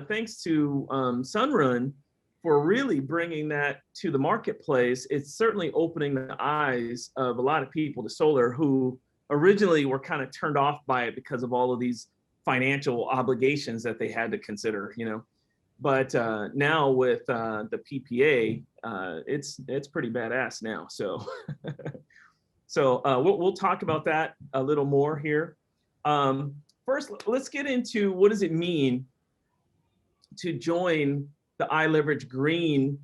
thanks to Sunrun for really bringing that to the marketplace. It's certainly opening the eyes of a lot of people to solar who originally were kind of turned off by it because of all of these financial obligations that they had to consider, But now with the PPA, it's pretty badass now. So, we'll talk about that a little more here. First, let's get into what does it mean to join the iLeverage Green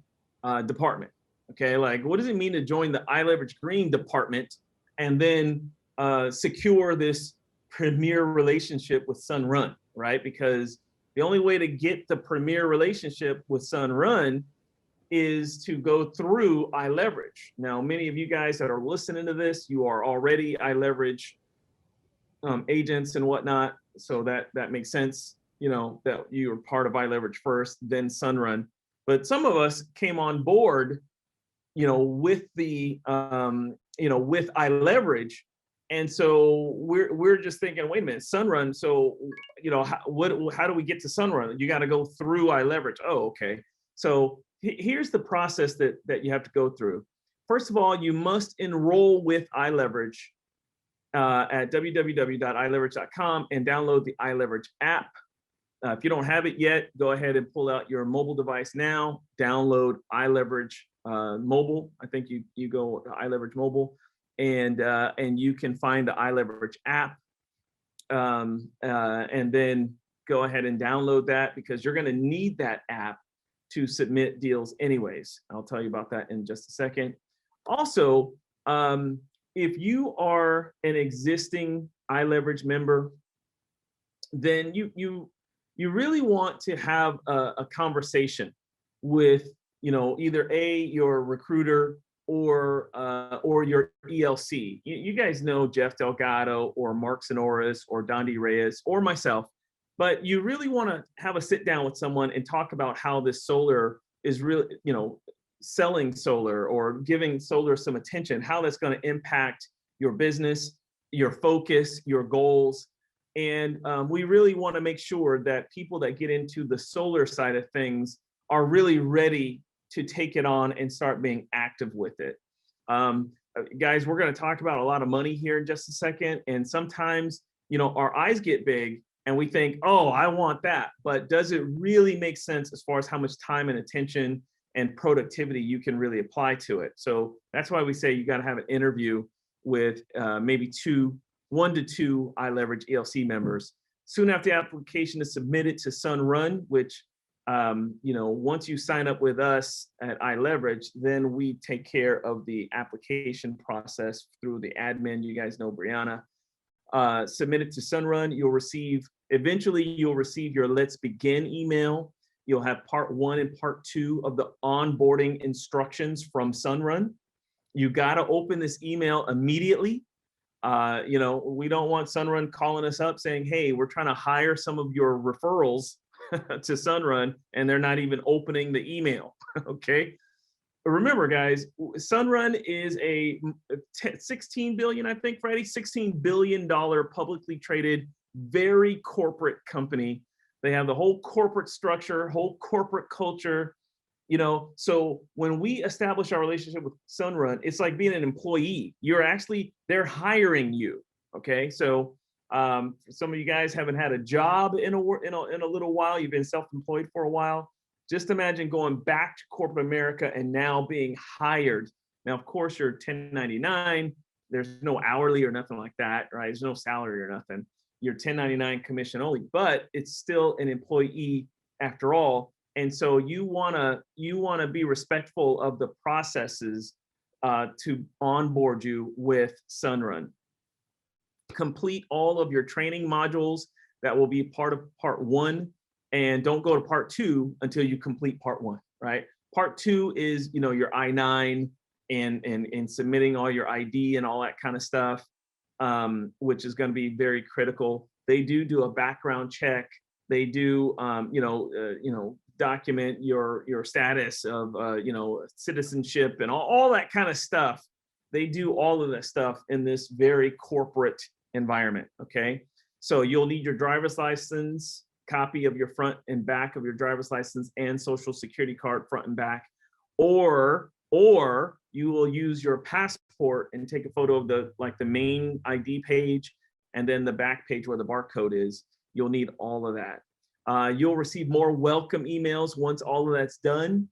department. Okay, like what does it mean to join the iLeverage Green department and then secure this premier relationship with Sunrun, right? Because the only way to get the premier relationship with Sunrun is to go through iLeverage. Now, many of you guys that are listening to this, you are already iLeverage agents and whatnot, so that makes sense. That you are part of iLeverage first, then Sunrun. But some of us came on board, with the, with iLeverage. And so we're just thinking, wait a minute, Sunrun. So, how do we get to Sunrun? You got to go through iLeverage. Oh, okay. So here's the process that you have to go through. First of all, you must enroll with iLeverage at www.ileverage.com and download the iLeverage app. If you don't have it yet, go ahead and pull out your mobile device now, download iLeverage mobile. I think you go to iLeverage mobile, and you can find the iLeverage app, and then go ahead and download that because you're going to need that app to submit deals anyways. I'll tell you about that in just a second. Also, if you are an existing iLeverage member, then you really want to have a conversation with, either your recruiter or your ELC. You guys know Jeff Delgado or Mark Sonoris or Dondi Reyes or myself, but you really want to have a sit down with someone and talk about how this solar is really, selling solar or giving solar some attention, how that's going to impact your business, your focus, your goals. And we really want to make sure that people that get into the solar side of things are really ready to take it on and start being active with it. Guys, we're going to talk about a lot of money here in just a second. And sometimes, our eyes get big and we think, oh, I want that. But does it really make sense as far as how much time and attention and productivity you can really apply to it? So that's why we say you got to have an interview with maybe 1 to 2 iLeverage ELC members. Soon after the application is submitted to Sunrun, which, once you sign up with us at iLeverage, then we take care of the application process through the admin. You guys know Brianna. Submit it to Sunrun. Eventually you'll receive your Let's Begin email. You'll have part 1 and part 2 of the onboarding instructions from Sunrun. You got to open this email immediately. We don't want Sunrun calling us up saying, hey, we're trying to hire some of your referrals to Sunrun, and they're not even opening the email. Okay. Remember, guys, Sunrun is a 16 billion, I think, Freddie, $16 billion publicly traded, very corporate company. They have the whole corporate structure, whole corporate culture. So when we establish our relationship with Sunrun, it's like being an employee. They're hiring you. Okay. So some of you guys haven't had a job in a little while. You've been self-employed for a while. Just imagine going back to corporate America and now being hired. Now, of course, you're 1099. There's no hourly or nothing like that, right? There's no salary or nothing. You're 1099 commission only, but it's still an employee after all. And so you wanna be respectful of the processes to onboard you with Sunrun. Complete all of your training modules that will be part of part 1, and don't go to part 2 until you complete part 1, right? Part 2 is, your I-9 and submitting all your ID and all that kind of stuff, which is going to be very critical. They do a background check. They do, document your status of, citizenship and all that kind of stuff. They do all of that stuff in this very corporate environment. Okay. So you'll need your driver's license, copy of your front and back of your driver's license and social security card front and back, or you will use your passport and take a photo of the main ID page and then the back page where the barcode is. You'll need all of that. You'll receive more welcome emails once all of that's done,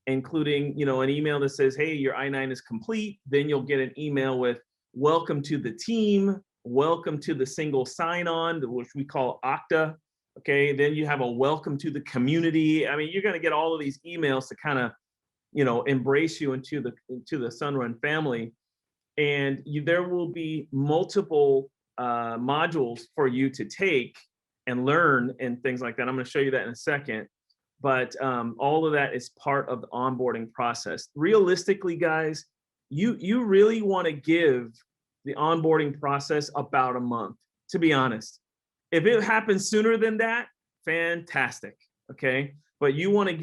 including, an email that says, hey, your I-9 is complete. Then you'll get an email with welcome to the team, welcome to the single sign-on, which we call Okta. Okay, then you have a welcome to the community. I mean, you're going to get all of these emails to kind of, embrace you into the Sunrun family. And there will be multiple modules for you to take and learn and things like that. I'm going to show you that in a second. But all of that is part of the onboarding process. Realistically, guys, you really want to give the onboarding process about a month, to be honest. If it happens sooner than that, fantastic, okay? But you want to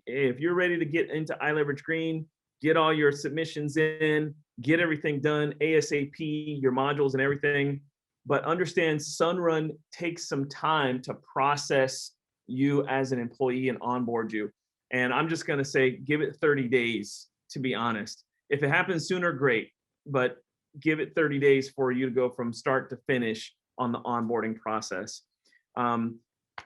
if you're ready to get into iLeverage Green, get all your submissions in, get everything done ASAP, your modules and everything. But understand Sunrun takes some time to process you as an employee and onboard you. And I'm just going to say, give it 30 days, to be honest. If it happens sooner, great, but give it 30 days for you to go from start to finish on the onboarding process.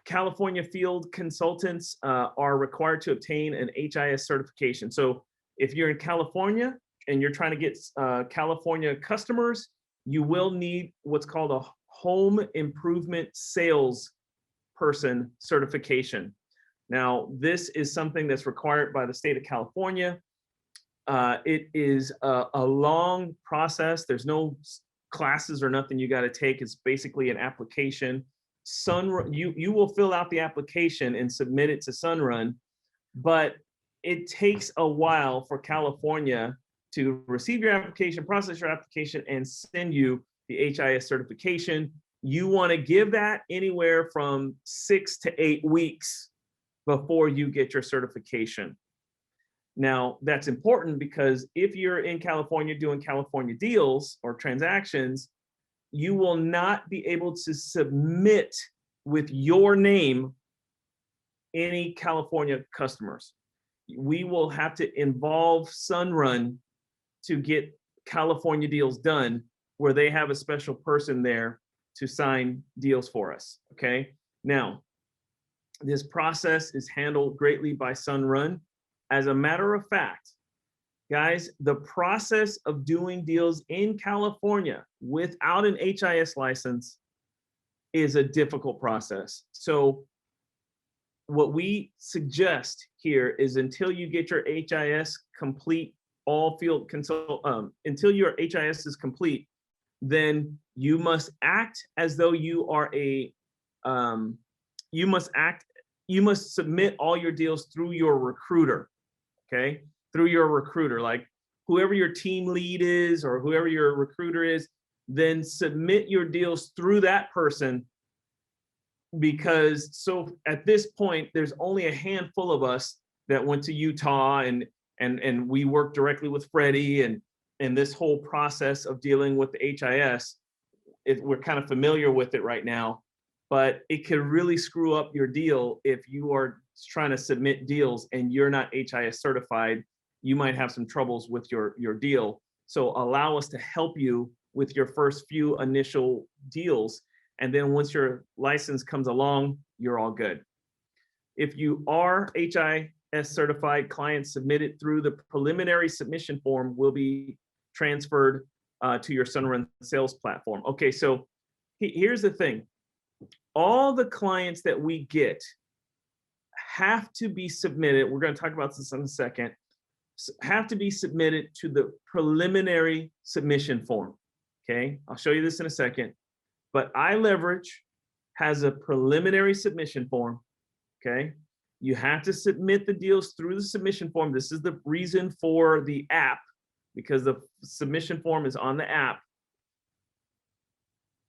California field consultants are required to obtain an HIS certification. So if you're in California and you're trying to get California customers, you will need what's called a home improvement sales person certification. Now, this is something that's required by the state of California. It is a long process. There's no classes or nothing you got to take. It's basically an application. You will fill out the application and submit it to Sunrun, but it takes a while for California to receive your application, process your application, and send you the HIS certification. You want to give that anywhere from 6 to 8 weeks before you get your certification. Now, that's important because if you're in California doing California deals or transactions, you will not be able to submit with your name any California customers. We will have to involve Sunrun to get California deals done, where they have a special person there to sign deals for us, okay? Now, this process is handled greatly by Sunrun. As a matter of fact, guys, the process of doing deals in California without an HIS license is a difficult process. So what we suggest here is until you get your HIS complete, all field consult, until your HIS is complete, then you must act as though you are you must submit all your deals through your recruiter, okay? Through your recruiter, like whoever your team lead is or whoever your recruiter is, then submit your deals through that person, because so at this point, there's only a handful of us that went to Utah and we worked directly with Freddie and this whole process of dealing with the HIS. We're kind of familiar with it right now, but it could really screw up your deal if you are trying to submit deals and you're not HIS certified. You might have some troubles with your deal. So allow us to help you with your first few initial deals. And then once your license comes along, you're all good. If you are HIS certified, clients submitted through the preliminary submission form will be transferred to your Sunrun sales platform. Okay, so here's the thing. All the clients that we get have to be submitted, we're going to talk about this in a second, have to be submitted to the preliminary submission form. Okay, I'll show you this in a second. But iLeverage has a preliminary submission form. Okay, you have to submit the deals through the submission form. This is the reason for the app, because the submission form is on the app.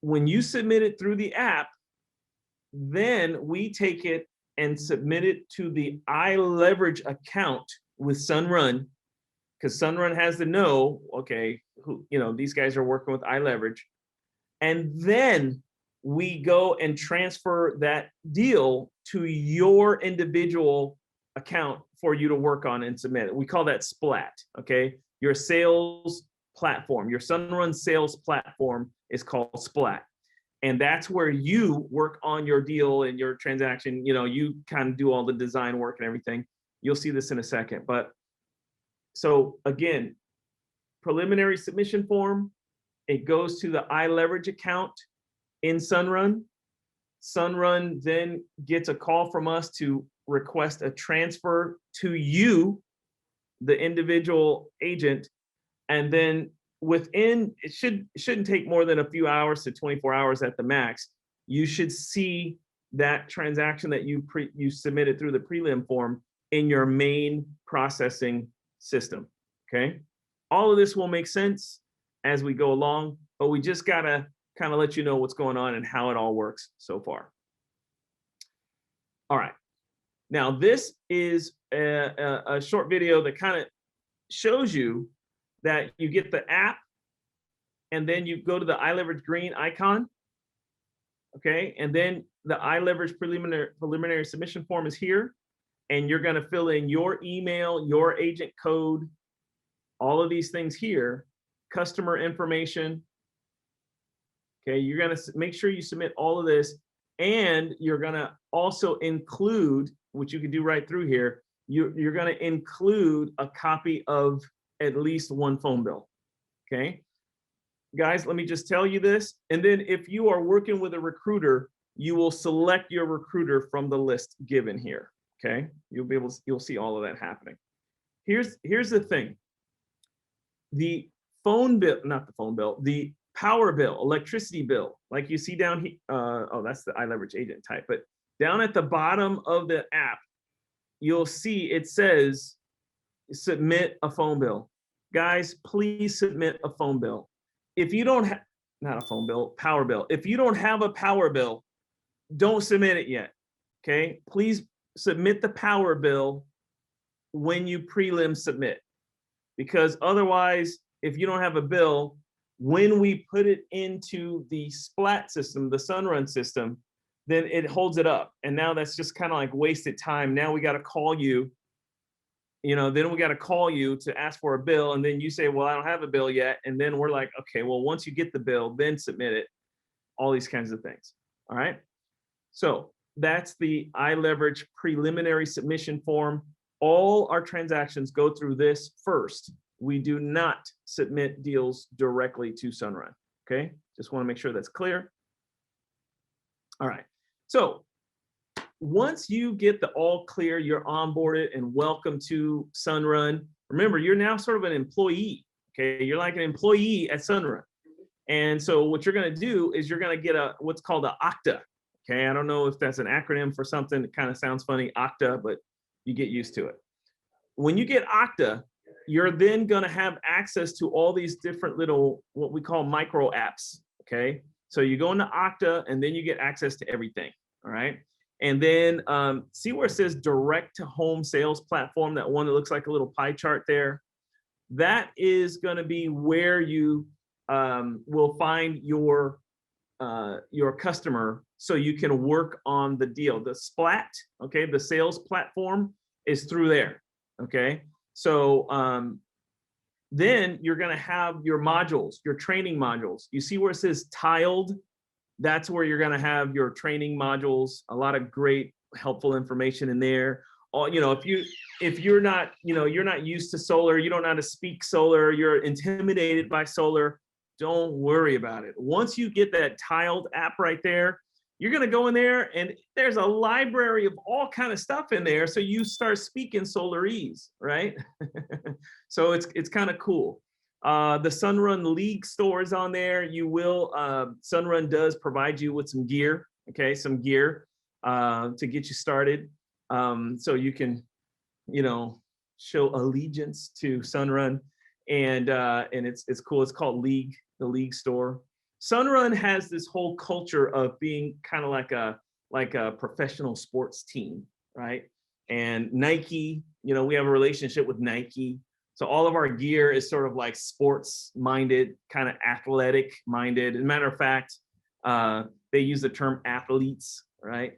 When you submit it through the app, then we take it and submit it to the iLeverage account with Sunrun, because Sunrun has to know, okay, these guys are working with iLeverage. And then we go and transfer that deal to your individual account for you to work on and submit. We call that Splat, okay? Your sales platform, your Sunrun sales platform is called Splat. And that's where you work on your deal and your transaction. You know, you kind of do all the design work and everything. You'll see this in a second. But so again, preliminary submission form, it goes to the iLeverage account in Sunrun. Sunrun then gets a call from us to request a transfer to you, the individual agent, and then within, it shouldn't take more than a few hours to 24 hours at the max. You should see that transaction that you submitted through the prelim form in your main processing system, okay? All of this will make sense as we go along, but we just gotta kind of let you know what's going on and how it all works so far. All right, now this is a short video that kind of shows you that you get the app and then you go to the iLeverage green icon, okay? And then the iLeverage preliminary submission form is here, and you're gonna fill in your email, your agent code, all of these things here, customer information, okay? You're gonna make sure you submit all of this, and you're gonna also include, which you can do right through here, you're gonna include a copy of at least one phone bill, okay? Guys, let me just tell you this, and then if you are working with a recruiter, you will select your recruiter from the list given here, okay? You'll see all of that happening. Here's the thing. The phone bill, not the phone bill, the power bill, electricity bill, like you see down here, oh, that's the iLeverage agent type, but down at the bottom of the app, you'll see it says, submit a phone bill. Guys, please submit a phone bill. If you don't have, not a phone bill, power bill. If you don't have a power bill, don't submit it yet, okay? Please submit the power bill when you prelim submit, because otherwise, if you don't have a bill, when we put it into the Splat system, the Sunrun system, then it holds it up. And now that's just kind of like wasted time. Now we got to call you, then we got to call you to ask for a bill. And then you say, well, I don't have a bill yet. And then we're like, okay, well, once you get the bill, then submit it, all these kinds of things. All right. So that's the iLeverage preliminary submission form. All our transactions go through this first. We do not submit deals directly to Sunrun. Okay. Just want to make sure that's clear. All right. So once you get the all clear, you're onboarded and welcome to Sunrun. Remember, you're now sort of an employee, okay? You're like an employee at Sunrun. And so what you're gonna do is you're gonna get what's called an OCTA, okay? I don't know if that's an acronym for something that kind of sounds funny, OCTA, but you get used to it. When you get OCTA, you're then gonna have access to all these different little, what we call micro apps, okay? So you go into OCTA and then you get access to everything, all right? And then see where it says direct to home sales platform, that one that looks like a little pie chart there. That is going to be where you will find your customer so you can work on the deal. The Splat, okay, the sales platform is through there, okay? So then you're going to have your modules, your training modules. You see where it says tiled? That's where you're going to have your training modules, a lot of great helpful information in there. If you're not, you're not used to solar, you don't know how to speak solar, you're intimidated by solar, don't worry about it. Once you get that tiled app right there, you're going to go in there and there's a library of all kind of stuff in there. So you start speaking solarese, right? So it's kind of cool. The Sunrun League store is on there. Sunrun does provide you with some gear, okay, some gear to get you started. So you can, show allegiance to Sunrun, and it's cool. It's called League, the League store. Sunrun has this whole culture of being kind of like a professional sports team, right? And Nike, we have a relationship with Nike. So all of our gear is sort of like sports minded, kind of athletic minded. As a matter of fact, They use the term athletes, right?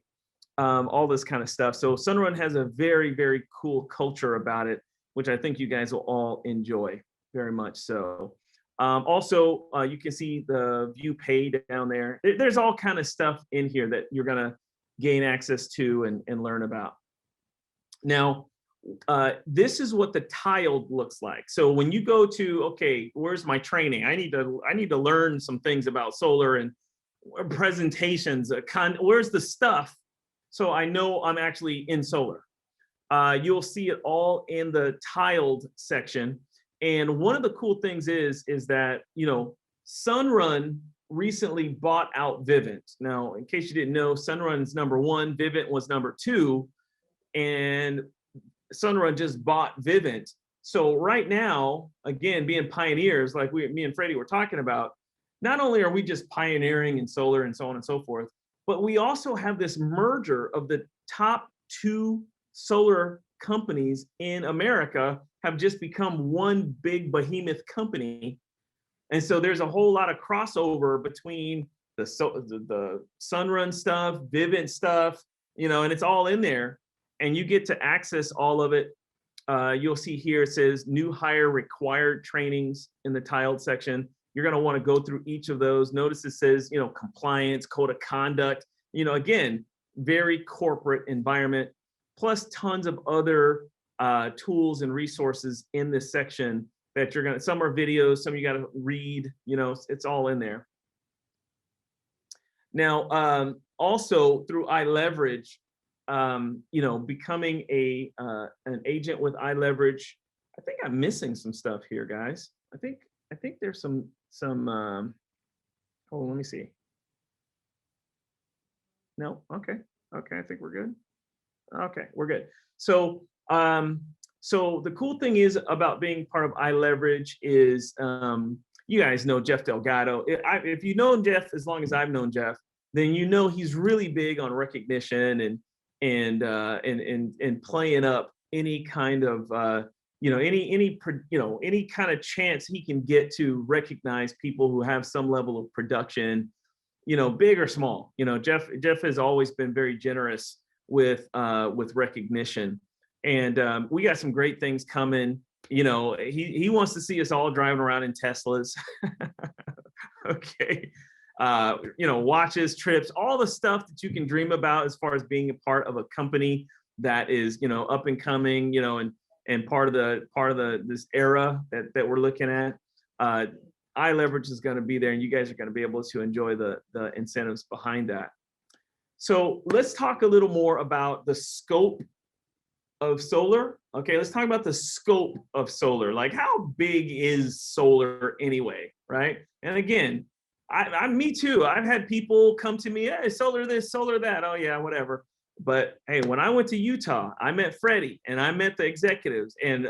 All this kind of stuff. So Sunrun has a very, very cool culture about it, which I think you guys will all enjoy very much so. Also, you can see the view pay down there. There's all kind of stuff in here that you're gonna gain access to and learn about. Now, this is what the tiled looks like. So when you go to, okay, where's my training? I need to learn some things about solar and presentations. Where's the stuff? So I know I'm actually in solar. You'll see it all in the tiled section. And one of the cool things is that, you know, Sunrun recently bought out Vivint. Now, in case you didn't know, Sunrun's #1, Vivint was #2, and Sunrun just bought Vivint. So right now, again, being pioneers, like me and Freddie were talking about, not only are we just pioneering in solar and so on and so forth, but we also have this merger of the top 2 solar companies in America have just become one big behemoth company. And so there's a whole lot of crossover between the Sunrun stuff, Vivint stuff, you know, and it's all in there. And you get to access all of it. You'll see here, it says new hire required trainings in the tiled section. You're going to want to go through each of those. Notice it says, you know, compliance, code of conduct, you know, again, very corporate environment, plus tons of other tools and resources in this section that you're going to, some are videos, some you got to read, you know, it's all in there. Now, also through iLeverage, you know, becoming an agent with iLeverage. I think I'm missing some stuff here, guys. I think there's some oh, let me see. No, okay, I think we're good. Okay, we're good. So so the cool thing is about being part of iLeverage is you guys know Jeff Delgado. If you know Jeff as long as I've known Jeff, then you know he's really big on recognition and playing up any kind of you know, any kind of chance he can get to recognize people who have some level of production, you know, big or small. You know, Jeff has always been very generous with recognition, and we got some great things coming. You know, he wants to see us all driving around in Teslas. Okay. You know, watches, trips, all the stuff that you can dream about as far as being a part of a company that is, you know, up and coming, you know, and part of this era that we're looking at. iLeverage is going to be there, and you guys are going to be able to enjoy the incentives behind that. So let's talk a little more about the scope of solar. Okay, let's talk about the scope of solar. Like, how big is solar anyway, right? And again, me too. I've had people come to me, hey, solar this, solar that. Oh yeah, whatever. But hey, when I went to Utah, I met Freddie and I met the executives, and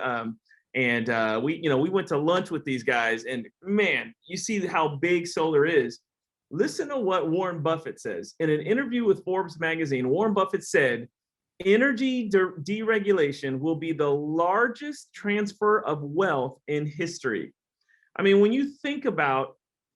we went to lunch with these guys, and man, you see how big solar is. Listen to what Warren Buffett says. In an interview with Forbes magazine, Warren Buffett said, energy deregulation will be the largest transfer of wealth in history. I mean, when you think about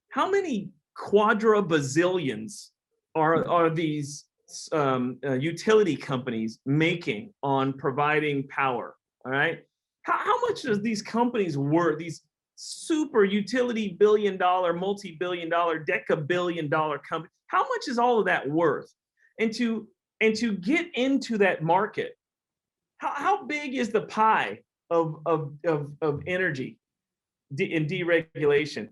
how many quadra-bazillions are these utility companies making on providing power, all right? How much is these companies worth, these super utility billion-dollar, multi-billion-dollar, deca-billion-dollar company, how much is all of that worth? And to get into that market, how big is the pie of energy in deregulation?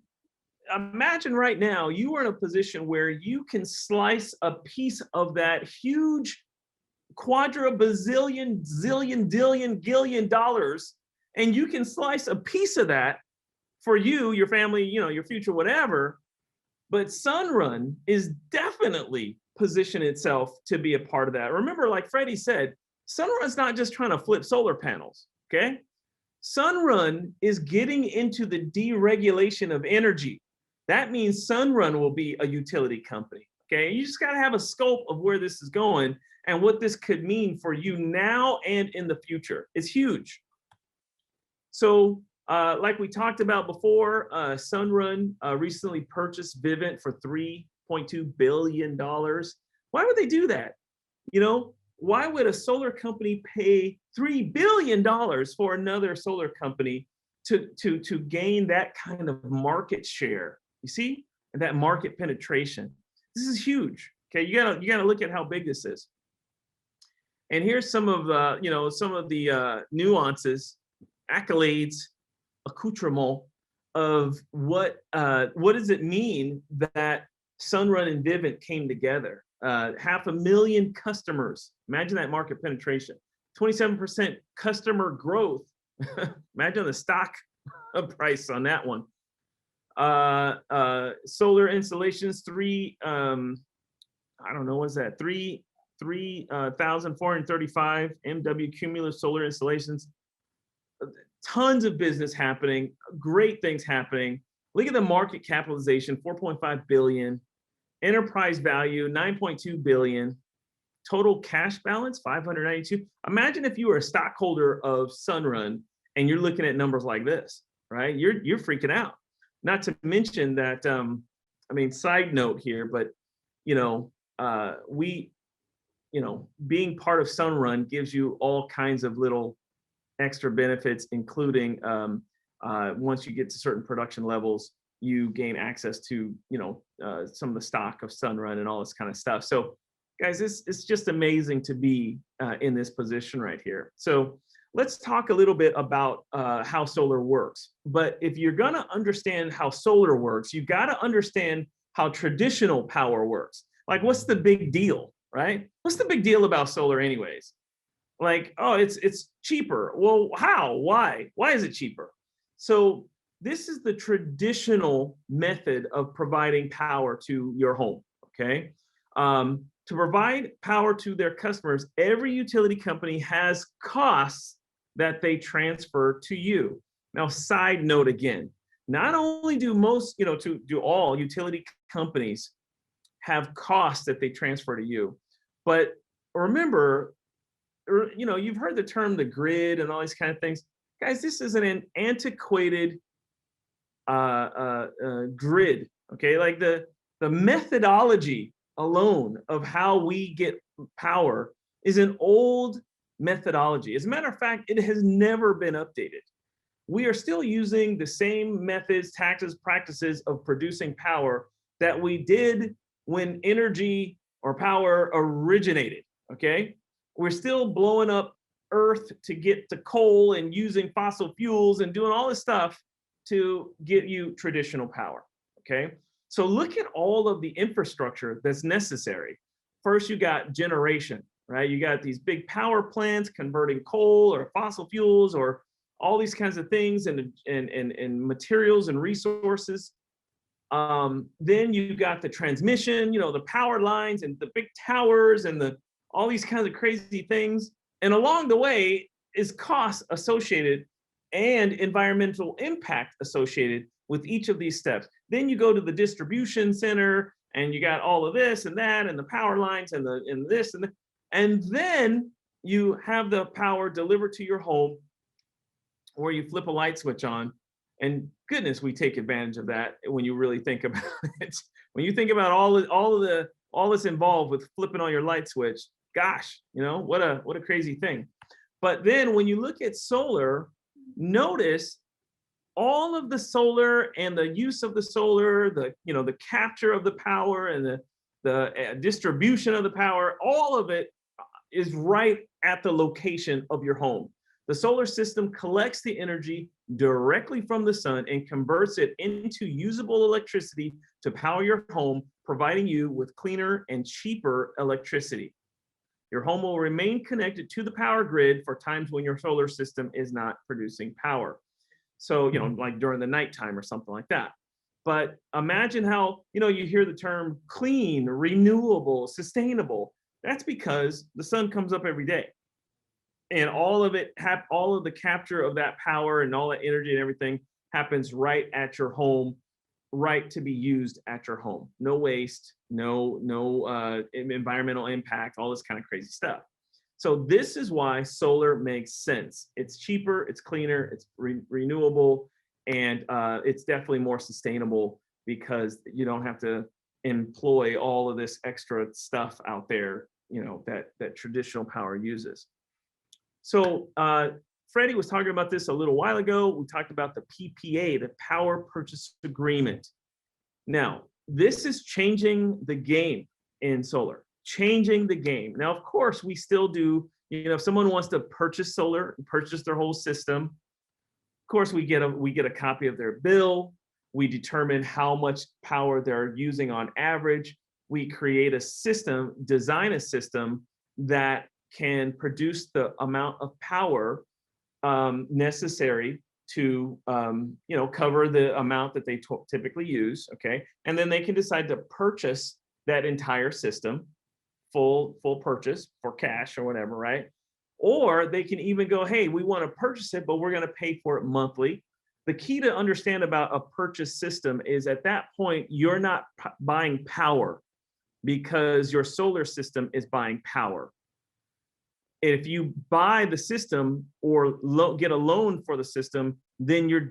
Imagine right now you are in a position where you can slice a piece of that huge quadra-bazillion, zillion, dillion, gillion dollars, and you can slice a piece of that for you, your family, you know, your future, whatever. But Sunrun is definitely positioning itself to be a part of that. Remember, like Freddie said, Sunrun's not just trying to flip solar panels, okay? Sunrun is getting into the deregulation of energy. That means Sunrun will be a utility company, okay? You just gotta have a scope of where this is going and what this could mean for you now and in the future. It's huge. So like we talked about before, Sunrun recently purchased Vivint for $3 $3.2 billion. Why would they do that? You know, why would a solar company pay $3 billion for another solar company to gain that kind of market share? You see, and that market penetration. This is huge. Okay, you gotta look at how big this is. And here's some of some of the nuances, accolades, accoutrement of what does it mean that Sunrun and Vivint came together. 500,000 customers. Imagine that market penetration. 27% customer growth. Imagine the stock price on that one. Solar installations, I don't know, what's that? 3,435 MW cumulative solar installations. Tons of business happening, great things happening. Look at the market capitalization, 4.5 billion. Enterprise value, 9.2 billion. Total cash balance, 592. Imagine if you were a stockholder of Sunrun and you're looking at numbers like this, right? You're freaking out. Not to mention that, I mean, side note here, but being part of Sunrun gives you all kinds of little extra benefits, including once you get to certain production levels, you gain access to some of the stock of Sunrun and all this kind of stuff. So guys, it's just amazing to be in this position right here. So let's talk a little bit about how solar works. But if you're gonna understand how solar works, you gotta understand how traditional power works. Like, what's the big deal, right? What's the big deal about solar anyways? Like, oh, it's cheaper. Well, how? Why? Why is it cheaper? So this is the traditional method of providing power to your home, okay? To provide power to their customers, every utility company has costs that they transfer to you. Now, side note again, not only do most, do all utility companies have costs that they transfer to you, but remember, you've heard the term the grid and all these kind of things. Guys, this is an antiquated grid, okay? Like the methodology alone of how we get power is an old methodology. As a matter of fact, it has never been updated. We are still using the same methods, tactics, practices of producing power that we did when energy or power originated, okay? We're still blowing up Earth to get to coal and using fossil fuels and doing all this stuff to get you traditional power, okay? So look at all of the infrastructure that's necessary. First, you got generation, right? You got these big power plants converting coal or fossil fuels or all these kinds of things and materials and resources. Then you got the transmission, the power lines and the big towers and all these kinds of crazy things. And along the way is costs associated and environmental impact associated with each of these steps. Then you go to the distribution center and you got all of this and that and the power lines and this and that. And then you have the power delivered to your home where you flip a light switch on. And goodness, we take advantage of that when you really think about it. When you think about all that's involved with flipping on your light switch, gosh, what a crazy thing. But then when you look at solar, notice all of the solar and the use of the solar, the capture of the power and the distribution of the power, all of it is right at the location of your home. The solar system collects the energy directly from the sun and converts it into usable electricity to power your home, providing you with cleaner and cheaper electricity. Your home will remain connected to the power grid for times when your solar system is not producing power. So, like during the nighttime or something like that. But imagine how, you hear the term clean, renewable, sustainable. That's because the sun comes up every day. And all of the capture of that power and all that energy and everything happens right at your home, right to be used at your home. No waste, no environmental impact, all this kind of crazy stuff. So this is why solar makes sense. It's cheaper, it's cleaner, it's renewable, and it's definitely more sustainable because you don't have to employ all of this extra stuff out there, that traditional power uses. So Freddie was talking about this a little while ago. We talked about the PPA, the Power Purchase Agreement. Now, this is changing the game in solar, changing the game. Now, of course, we still do, if someone wants to purchase solar, purchase their whole system, of course, we get a copy of their bill. We determine how much power they're using on average. We create a system, design a system that can produce the amount of power necessary to cover the amount that they typically use, okay? And then they can decide to purchase that entire system, full purchase for cash or whatever, right? Or they can even go, hey, we want to purchase it, but we're going to pay for it monthly. The key to understand about a purchase system is at that point, you're not buying power because your solar system is buying power. If you buy the system or get a loan for the system, then you're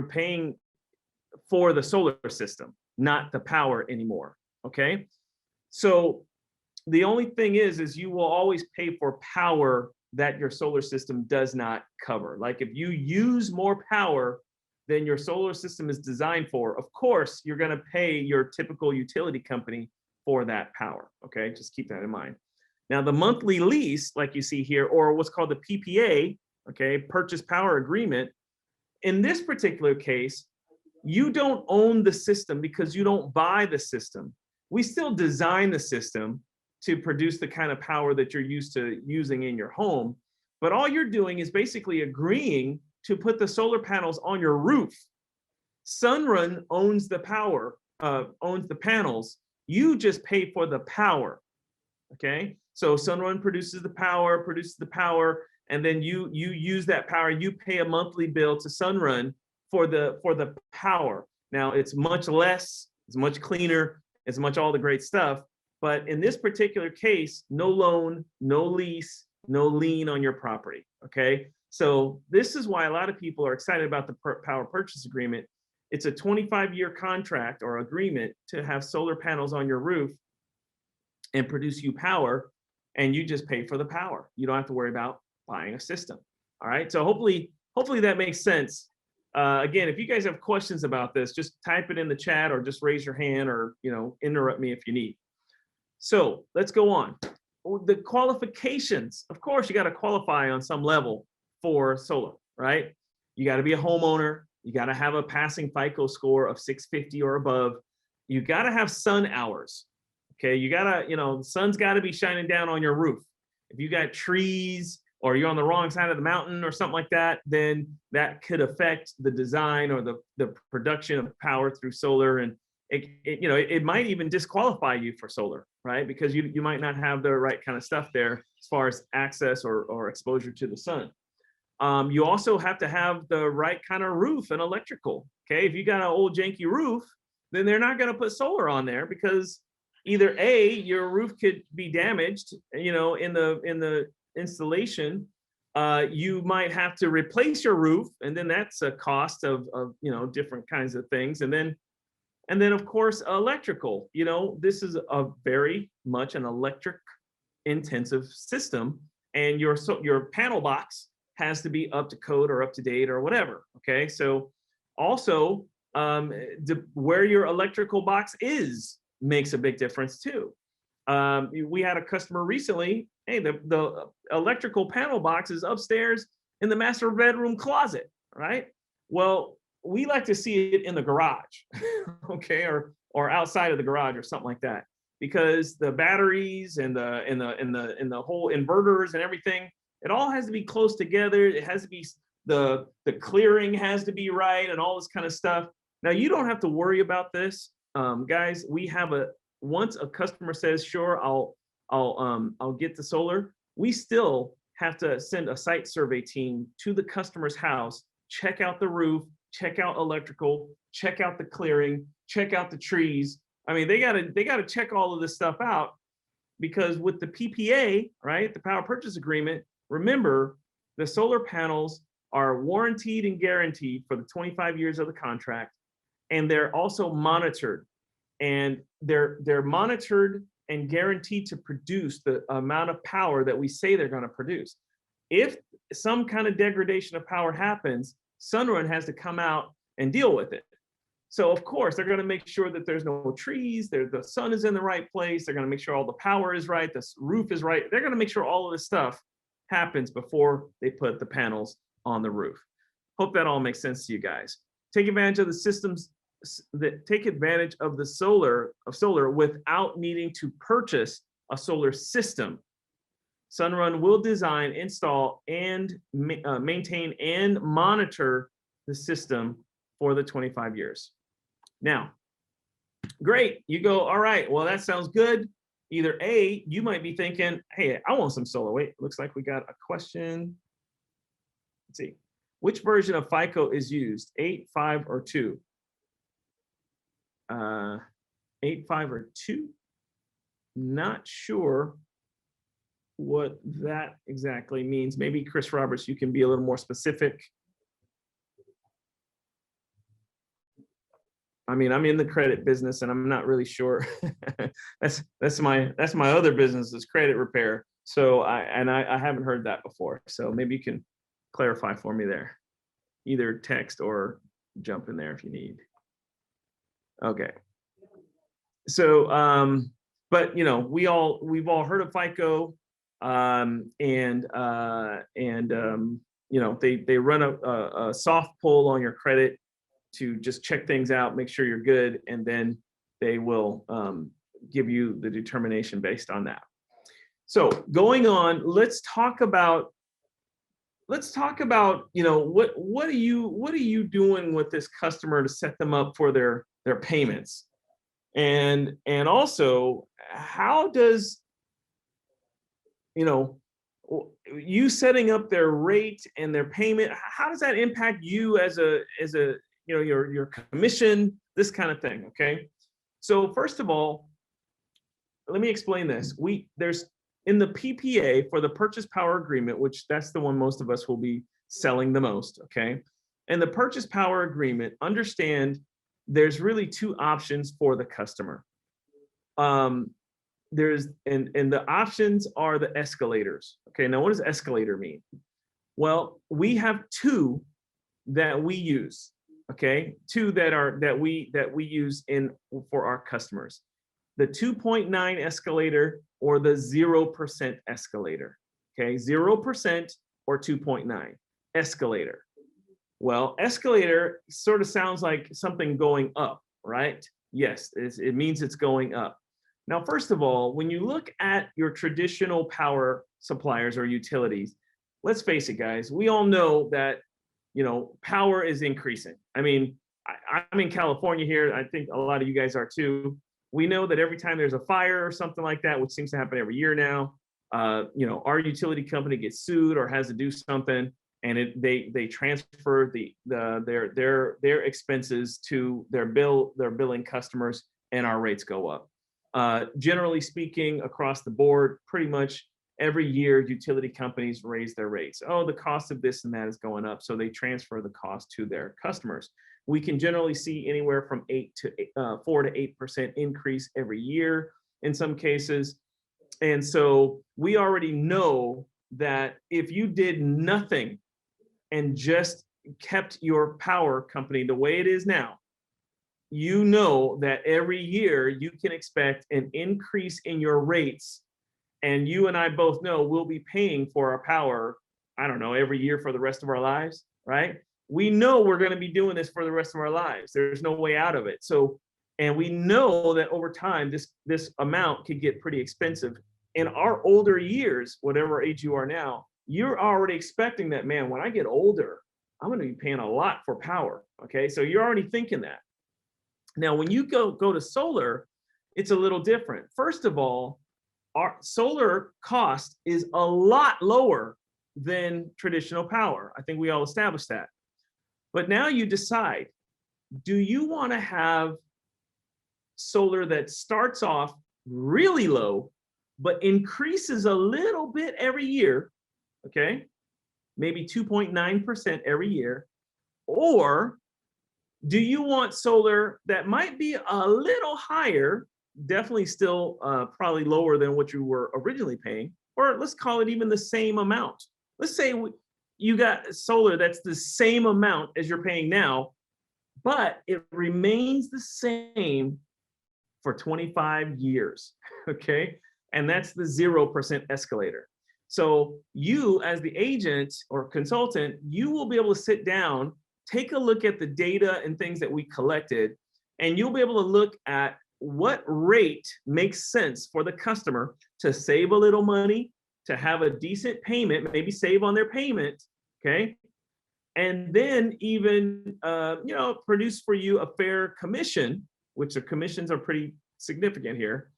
paying for the solar system, not the power anymore, okay? So the only thing is you will always pay for power that your solar system does not cover. Like if you use more power than your solar system is designed for, of course, you're gonna pay your typical utility company for that power, okay? Just keep that in mind. Now, the monthly lease, like you see here, or what's called the PPA, okay, Purchase Power Agreement, in this particular case, you don't own the system because you don't buy the system. We still design the system to produce the kind of power that you're used to using in your home, but all you're doing is basically agreeing to put the solar panels on your roof. Sunrun owns the power, owns the panels. You just pay for the power, okay? So Sunrun produces the power, and then you use that power. You pay a monthly bill to Sunrun for the power. Now it's much less, it's much cleaner, it's much all the great stuff. But in this particular case, no loan, no lease, no lien on your property. Okay, so this is why a lot of people are excited about the power purchase agreement. It's a 25-year contract or agreement to have solar panels on your roof and produce you power, and you just pay for the power. You don't have to worry about buying a system. All right, so hopefully that makes sense. Again, if you guys have questions about this, just type it in the chat or just raise your hand or interrupt me if you need. So let's go on. The qualifications, of course, you got to qualify on some level for solar, right? You got to be a homeowner. You got to have a passing FICO score of 650 or above. You got to have sun hours. Okay, you gotta, the sun's got to be shining down on your roof. If you got trees or you're on the wrong side of the mountain or something like that, then that could affect the design or the production of power through solar, and it might even disqualify you for solar, right? Because you might not have the right kind of stuff there as far as access or exposure to the sun. You also have to have the right kind of roof and electrical. Okay, if you got an old janky roof, then they're not going to put solar on there because either A, your roof could be damaged, in the installation. You might have to replace your roof, and then that's a cost of different kinds of things. And then of course electrical. This is a very much an electric intensive system, and your panel box has to be up to code or up to date or whatever. Okay, so also where your electrical box is makes a big difference too. We had a customer recently, hey, the electrical panel box is upstairs in the master bedroom closet, right? Well, we like to see it in the garage, okay, or outside of the garage or something like that, because the batteries and the whole inverters and everything, it all has to be close together. It has to be the clearing has to be right and all this kind of stuff. Now you don't have to worry about this. Guys, we have once a customer says, sure, I'll get the solar, we still have to send a site survey team to the customer's house, check out the roof, check out electrical, check out the clearing, check out the trees. I mean, they gotta check all of this stuff out, because with the PPA, right, the power purchase agreement, remember, the solar panels are warranted and guaranteed for the 25 years of the contract. And they're also monitored. and they're monitored and guaranteed to produce the amount of power that we say they're going to produce. If some kind of degradation of power happens, Sunrun has to come out and deal with it. So of course, they're going to make sure that there's no trees, the sun is in the right place, they're going to make sure all the power is right, the roof is right. They're going to make sure all of this stuff happens before they put the panels on the roof. Hope that all makes sense to you guys. Take advantage of the systems that take advantage of the solar without needing to purchase a solar system. Sunrun will design, install, and maintain and monitor the system for the 25 years. Now, great, you go, all right, well, that sounds good. Either A, you might be thinking, hey, I want some solar. Wait, looks like we got a question. Let's see. Which version of FICO is used, 8, 5, or 2? 8, 5, or 2? Not sure what that exactly means. Maybe Chris Roberts, you can be a little more specific. I mean, I'm in the credit business and I'm not really sure. that's my other business is credit repair. So I haven't heard that before. So maybe you can clarify for me there, either text or jump in there if you need. Okay. So, but you know, we've all heard of FICO, you know, they run a soft pull on your credit to just check things out, make sure you're good, and then they will give you the determination based on that. So going on, let's talk about, you know, what are you doing with this customer to set them up for their payments, and also how does, you know, you setting up their rate and their payment, how does that impact you as a you know, your commission, this kind of thing, okay? So first of all, let me explain this. There's in the PPA for the purchase power agreement, which that's the one most of us will be selling the most, okay? And the purchase power agreement, understand there's really two options for the customer. There's, and the options are the escalators, okay? Now what does escalator mean? Well, we have two that we use. Okay, two that we use for our customers, the 2.9 escalator or the 0% escalator. Okay, 0% or 2.9 escalator. Well, escalator sort of sounds like something going up, right? Yes, it means it's going up. Now, first of all, when you look at your traditional power suppliers or utilities, let's face it, guys, we all know that, you know, power is increasing. I mean, I'm in California here. I think a lot of you guys are too. We know that every time there's a fire or something like that, which seems to happen every year now, you know, our utility company gets sued or has to do something, and they transfer their expenses to their billing customers, and our rates go up. Generally speaking, across the board, pretty much every year, utility companies raise their rates. Oh, the cost of this and that is going up, so they transfer the cost to their customers. We can generally see anywhere from 4 to 8% increase every year in some cases. And so we already know that if you did nothing and just kept your power company the way it is now, you know that every year you can expect an increase in your rates. And you and I both know we'll be paying for our power, I don't know, every year for the rest of our lives, right? We know we're going to be doing this for the rest of our lives. There's no way out of it. So, and we know that over time, this amount could get pretty expensive. In our older years, whatever age you are now, you're already expecting that, man, when I get older, I'm going to be paying a lot for power. Okay, so you're already thinking that. Now, when you go to solar, it's a little different. First of all, our solar cost is a lot lower than traditional power. I think we all established that. But now you decide, do you want to have solar that starts off really low, but increases a little bit every year, okay? Maybe 2.9% every year, or Do you want solar that might be a little higher, definitely still probably lower than what you were originally paying, or let's call it even the same amount. Let's say you got solar that's the same amount as you're paying now, but it remains the same for 25 years, okay? And that's the 0% escalator. So you as the agent or consultant, you will be able to sit down, take a look at the data and things that we collected, and you'll be able to look at what rate makes sense for the customer to save a little money, to have a decent payment, maybe save on their payment, okay? And then even produce for you a fair commission, which the commissions are pretty significant here.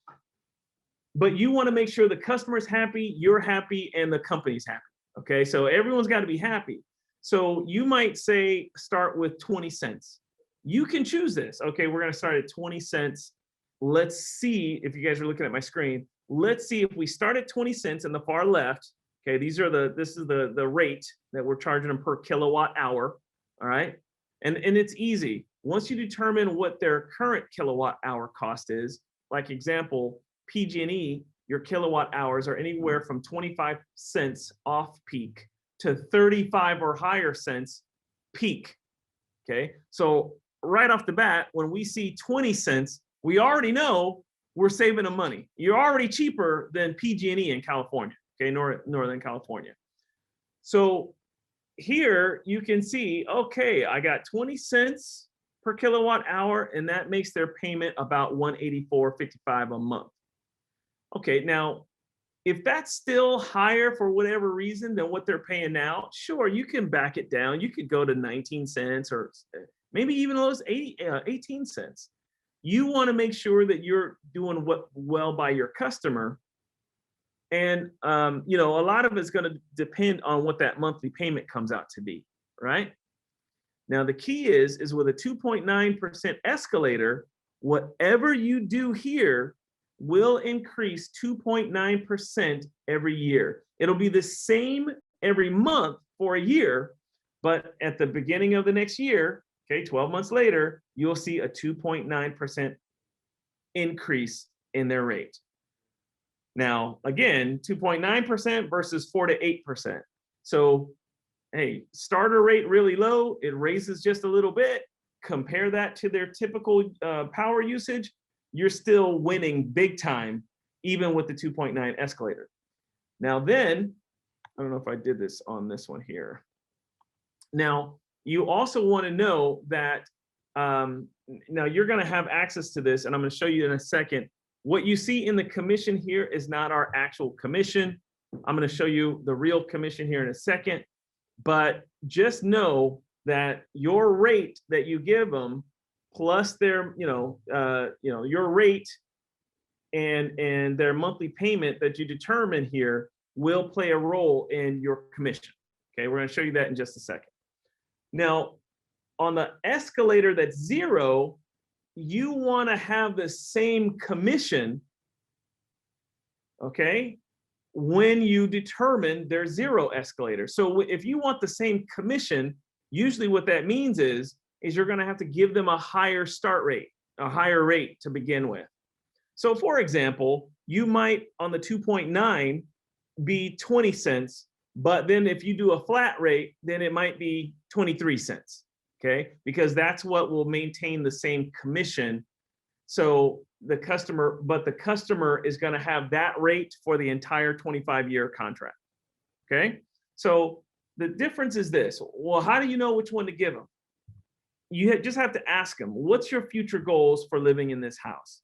But you want to make sure the customer's happy, you're happy, and the company's happy. Okay, so everyone's got to be happy. So you might say start with 20 cents. You can choose this. Okay, we're going to start at 20 cents. Let's see if you guys are looking at my screen. Let's see if we start at 20 cents in the far left. Okay, this is the rate that we're charging them per kilowatt hour. All right, and it's easy. Once you determine what their current kilowatt hour cost is, like example, PG&E, your kilowatt hours are anywhere from 25 cents off peak to 35 or higher cents peak. Okay, so right off the bat, when we see 20 cents, we already know we're saving them money. You're already cheaper than PG&E in California, okay, Northern California. So here you can see, okay, I got 20 cents per kilowatt hour, and that makes their payment about $184.55 a month. Okay, now, if that's still higher for whatever reason than what they're paying now, sure, you can back it down. You could go to 19 cents or maybe even those 18 cents. You want to make sure that you're doing well by your customer. And, a lot of it's going to depend on what that monthly payment comes out to be, right? Now, the key is with a 2.9% escalator, whatever you do here will increase 2.9% every year. It'll be the same every month for a year, but at the beginning of the next year, okay, 12 months later, you'll see a 2.9% increase in their rate. Now, again, 2.9% versus 4 to 8%. So, hey, starter rate really low, it raises just a little bit. Compare that to their typical power usage, you're still winning big time, even with the 2.9 escalator. Now then, I don't know if I did this on this one here. Now, you also want to know that, now you're going to have access to this, and I'm going to show you in a second. What you see in the commission here is not our actual commission. I'm going to show you the real commission here in a second, but just know that your rate that you give them plus their, your rate and their monthly payment that you determine here will play a role in your commission. Okay, we're going to show you that in just a second. Now, on the escalator that's 0, you want to have the same commission, okay, when you determine their 0 escalator. So if you want the same commission, usually what that means is you're going to have to give them a higher start rate, a higher rate to begin with. So for example, you might on the 2.9 be 20 cents, but then if you do a flat rate, then it might be 23 cents, okay? Because that's what will maintain the same commission. So the customer is going to have that rate for the entire 25-year contract, okay? So the difference is this. Well, how do you know which one to give them? You just have to ask them, what's your future goals for living in this house?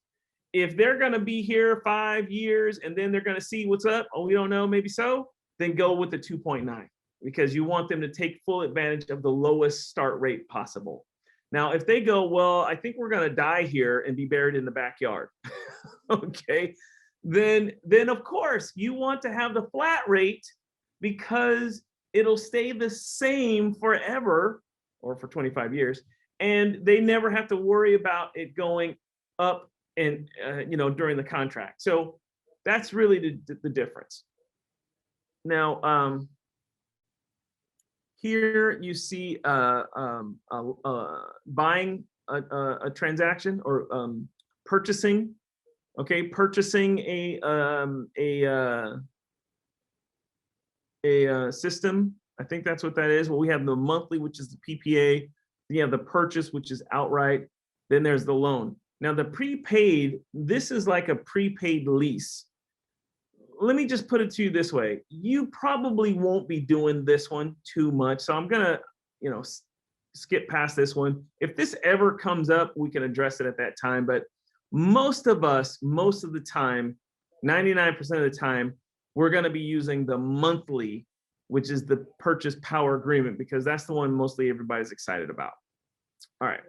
If they're going to be here 5 years and then they're going to see what's up, oh, we don't know, maybe so, then go with the 2.9 because you want them to take full advantage of the lowest start rate possible. Now, if they go, well, I think we're going to die here and be buried in the backyard, okay, then of course you want to have the flat rate because it'll stay the same forever or for 25 years, and they never have to worry about it going up and during the contract. So that's really the difference. Now, Here you see buying a transaction or purchasing. Okay, purchasing a system. I think that's what that is. Well, we have the monthly, which is the PPA. Then you have the purchase, which is outright. Then there's the loan. Now the prepaid, this is like a prepaid lease. Let me just put it to you this way. You probably won't be doing this one too much. So I'm gonna, skip past this one. If this ever comes up, we can address it at that time. But most of us, most of the time, 99% of the time, we're gonna be using the monthly, which is the purchase power agreement, because that's the one mostly everybody's excited about. All right,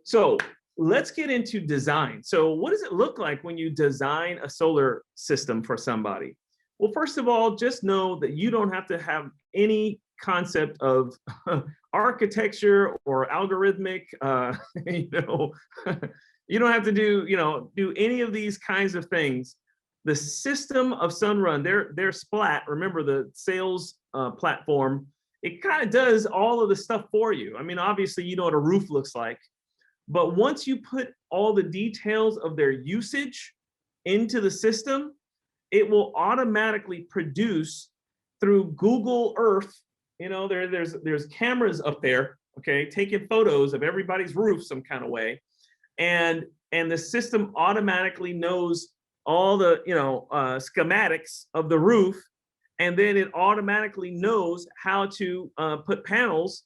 so let's get into design. So what does it look like when you design a solar system for somebody? Well, first of all, just know that you don't have to have any concept of architecture or algorithmic, you don't have to do any of these kinds of things. The system of Sunrun, their Splat, remember the sales platform, it kind of does all of the stuff for you. I mean, obviously, you know what a roof looks like. But once you put all the details of their usage into the system, it will automatically produce through Google Earth. There's cameras up there, okay, taking photos of everybody's roof some kind of way, and the system automatically knows all the schematics of the roof, and then it automatically knows how to put panels,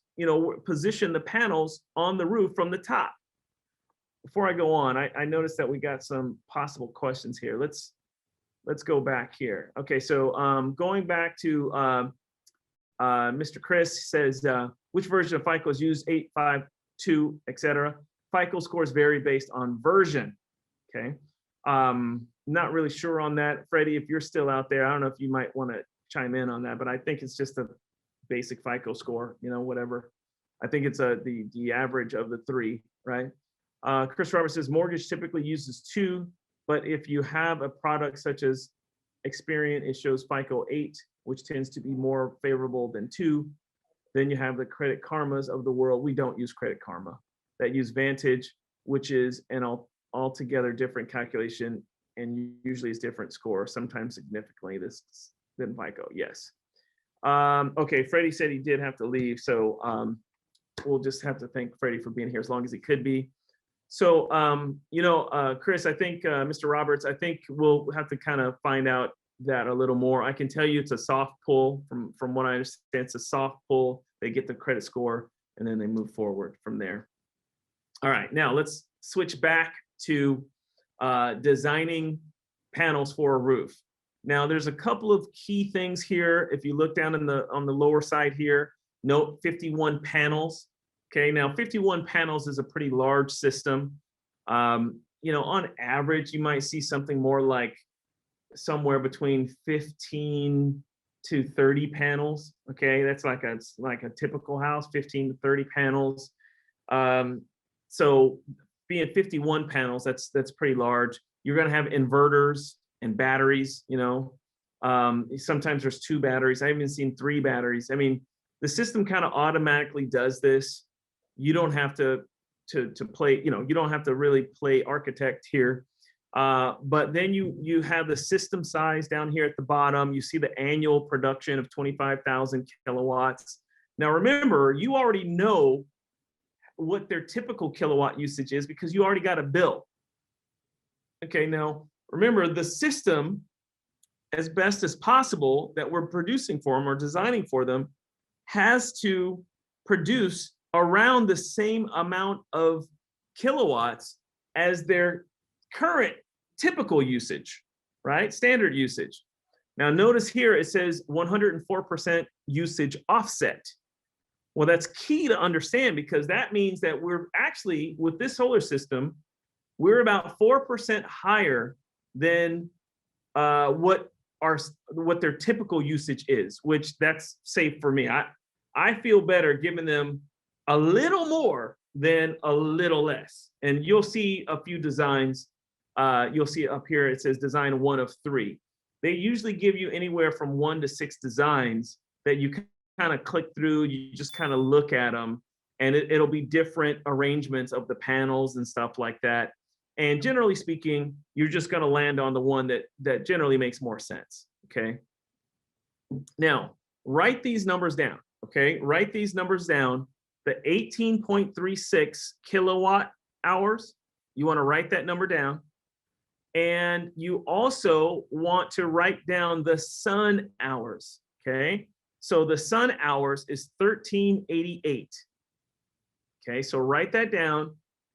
position the panels on the roof from the top. Before I go on, I noticed that we got some possible questions here. Let's go back here. Okay, so going back to Mr. Chris says, which version of FICO is used, 852, etc. FICO scores vary based on version. Okay, not really sure on that. Freddie, if you're still out there, I don't know if you might want to chime in on that, but I think it's just a basic FICO score, whatever. I think it's the average of the three, right? Chris Roberts says mortgage typically uses 2, but if you have a product such as Experian, it shows FICO 8, which tends to be more favorable than 2. Then you have the Credit Karmas of the world. We don't use Credit Karma. That use Vantage, which is an altogether different calculation, and usually is different score, sometimes significantly this than FICO. Yes. Okay, Freddie said he did have to leave, so we'll just have to thank Freddie for being here as long as he could be. So, Chris, I think, Mr. Roberts, I think we'll have to kind of find out that a little more. I can tell you it's a soft pull from what I understand. It's a soft pull. They get the credit score and then they move forward from there. All right, now let's switch back to designing panels for a roof. Now there's a couple of key things here. If you look down on the lower side here, note 51 panels. Okay, now 51 panels is a pretty large system. On average, you might see something more like somewhere between 15 to 30 panels. Okay, that's like a typical house, 15 to 30 panels. So being 51 panels, that's pretty large. You're going to have inverters and batteries. Sometimes there's 2 batteries. I've even seen 3 batteries. I mean, the system kind of automatically does this. You don't have to play, you don't have to really play architect here. But then you have the system size down here at the bottom. You see the annual production of 25,000 kilowatts. Now remember, you already know what their typical kilowatt usage is because you already got a bill. Okay, now remember the system, as best as possible, that we're producing for them or designing for them, has to produce around the same amount of kilowatts as their current typical usage, right? Standard usage. Now notice here it says 104% usage offset. Well, that's key to understand because that means that we're actually, with this solar system, we're about 4% higher than what their typical usage is, which that's safe for me. I feel better giving them a little more than a little less. And you'll see a few designs. You'll see up here, it says design 1 of 3. They usually give you anywhere from 1 to 6 designs that you kind of click through, you just kind of look at them, and it'll be different arrangements of the panels and stuff like that. And generally speaking, you're just going to land on the one that generally makes more sense. Okay. Now, write these numbers down. Okay. Write these numbers down. The 18.36 kilowatt hours, you want to write that number down. And you also want to write down the sun hours. Okay. So the sun hours is 1388. Okay. So write that down.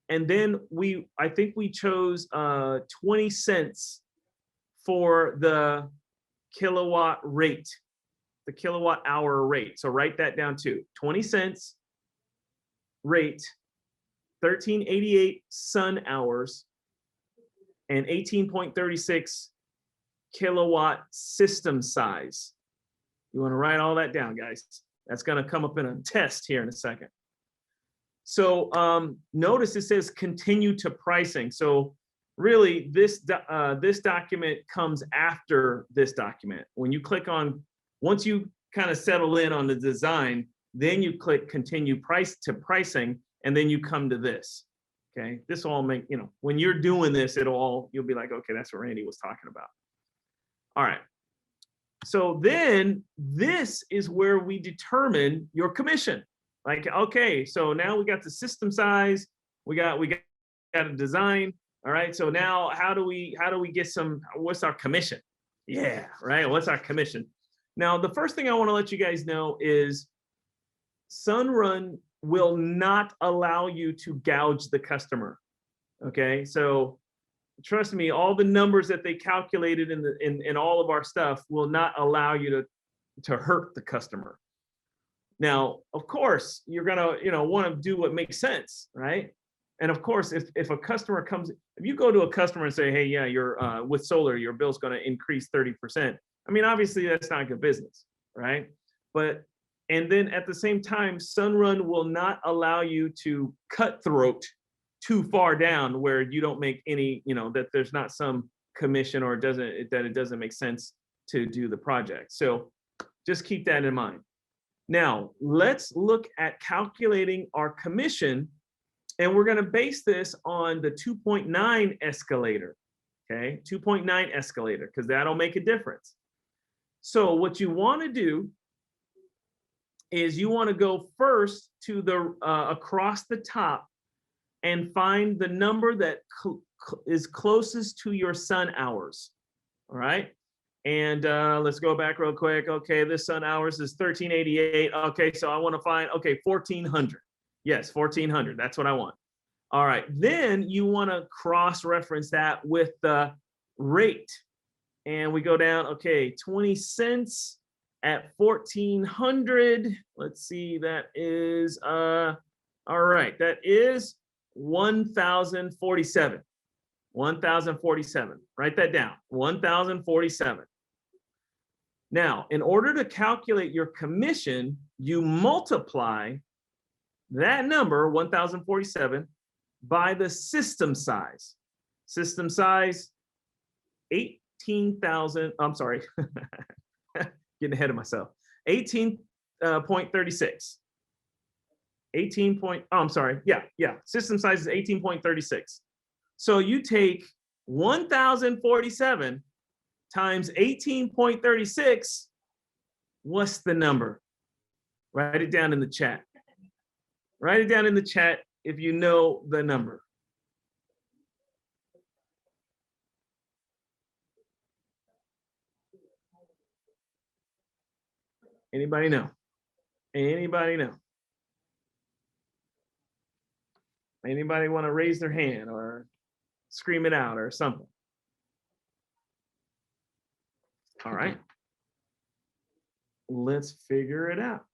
And then I think we chose 20 cents for the kilowatt rate, the kilowatt hour rate. So write that down too. 20 cents rate, 1388 sun hours, and 18.36 kilowatt system size. You want to write all that down, guys. That's going to come up in a test here in a second. So notice it says continue to pricing. So really this document comes after this document. When you click on, once you kind of settle in on the design, then you click continue pricing, and then you come to this. Okay, this will all make, when you're doing this, you'll be like, okay, that's what Randy was talking about. All right. So then this is where we determine your commission. Like, okay, so now we got the system size, we got a design. All right, so now how do we get what's our commission? Yeah, right, what's our commission? Now, the first thing I want to let you guys know is Sunrun will not allow you to gouge the customer. Okay, so trust me, all the numbers that they calculated in all of our stuff will not allow you to hurt the customer. Now, of course, you're gonna want to do what makes sense, right? And of course, if a customer comes, if you go to a customer and say, hey, yeah, you're with solar, your bill's going to increase 30%. I mean, obviously that's not good business, right? And then at the same time, Sunrun will not allow you to cutthroat too far down where you don't make any, that there's not some commission or it doesn't make sense to do the project. So just keep that in mind. Now, let's look at calculating our commission, and we're going to base this on the 2.9 escalator, okay? 2.9 escalator, because that'll make a difference. So what you want to do is you want to go first to the across the top and find the number that is closest to your sun hours, all right? And let's go back real quick. Okay, this sun hours is 1388. Okay, so I want to find, 1400. Yes, 1400. That's what I want. All right, then you want to cross-reference that with the rate. And we go down, 20 cents at 1400. Let's see, that is, all right, that is 1047. 1047. Write that down, 1047. Now, in order to calculate your commission, you multiply that number, 1047, by the system size. System size, 18,000, I'm sorry, getting ahead of myself, 18.36. 18 system size is 18.36. So you take 1047 times 18.36, what's the number? Write it down in the chat. Write it down in the chat if you know the number. Anybody know? Anybody know? Anybody want to raise their hand or scream it out or something? All right. Let's figure it out.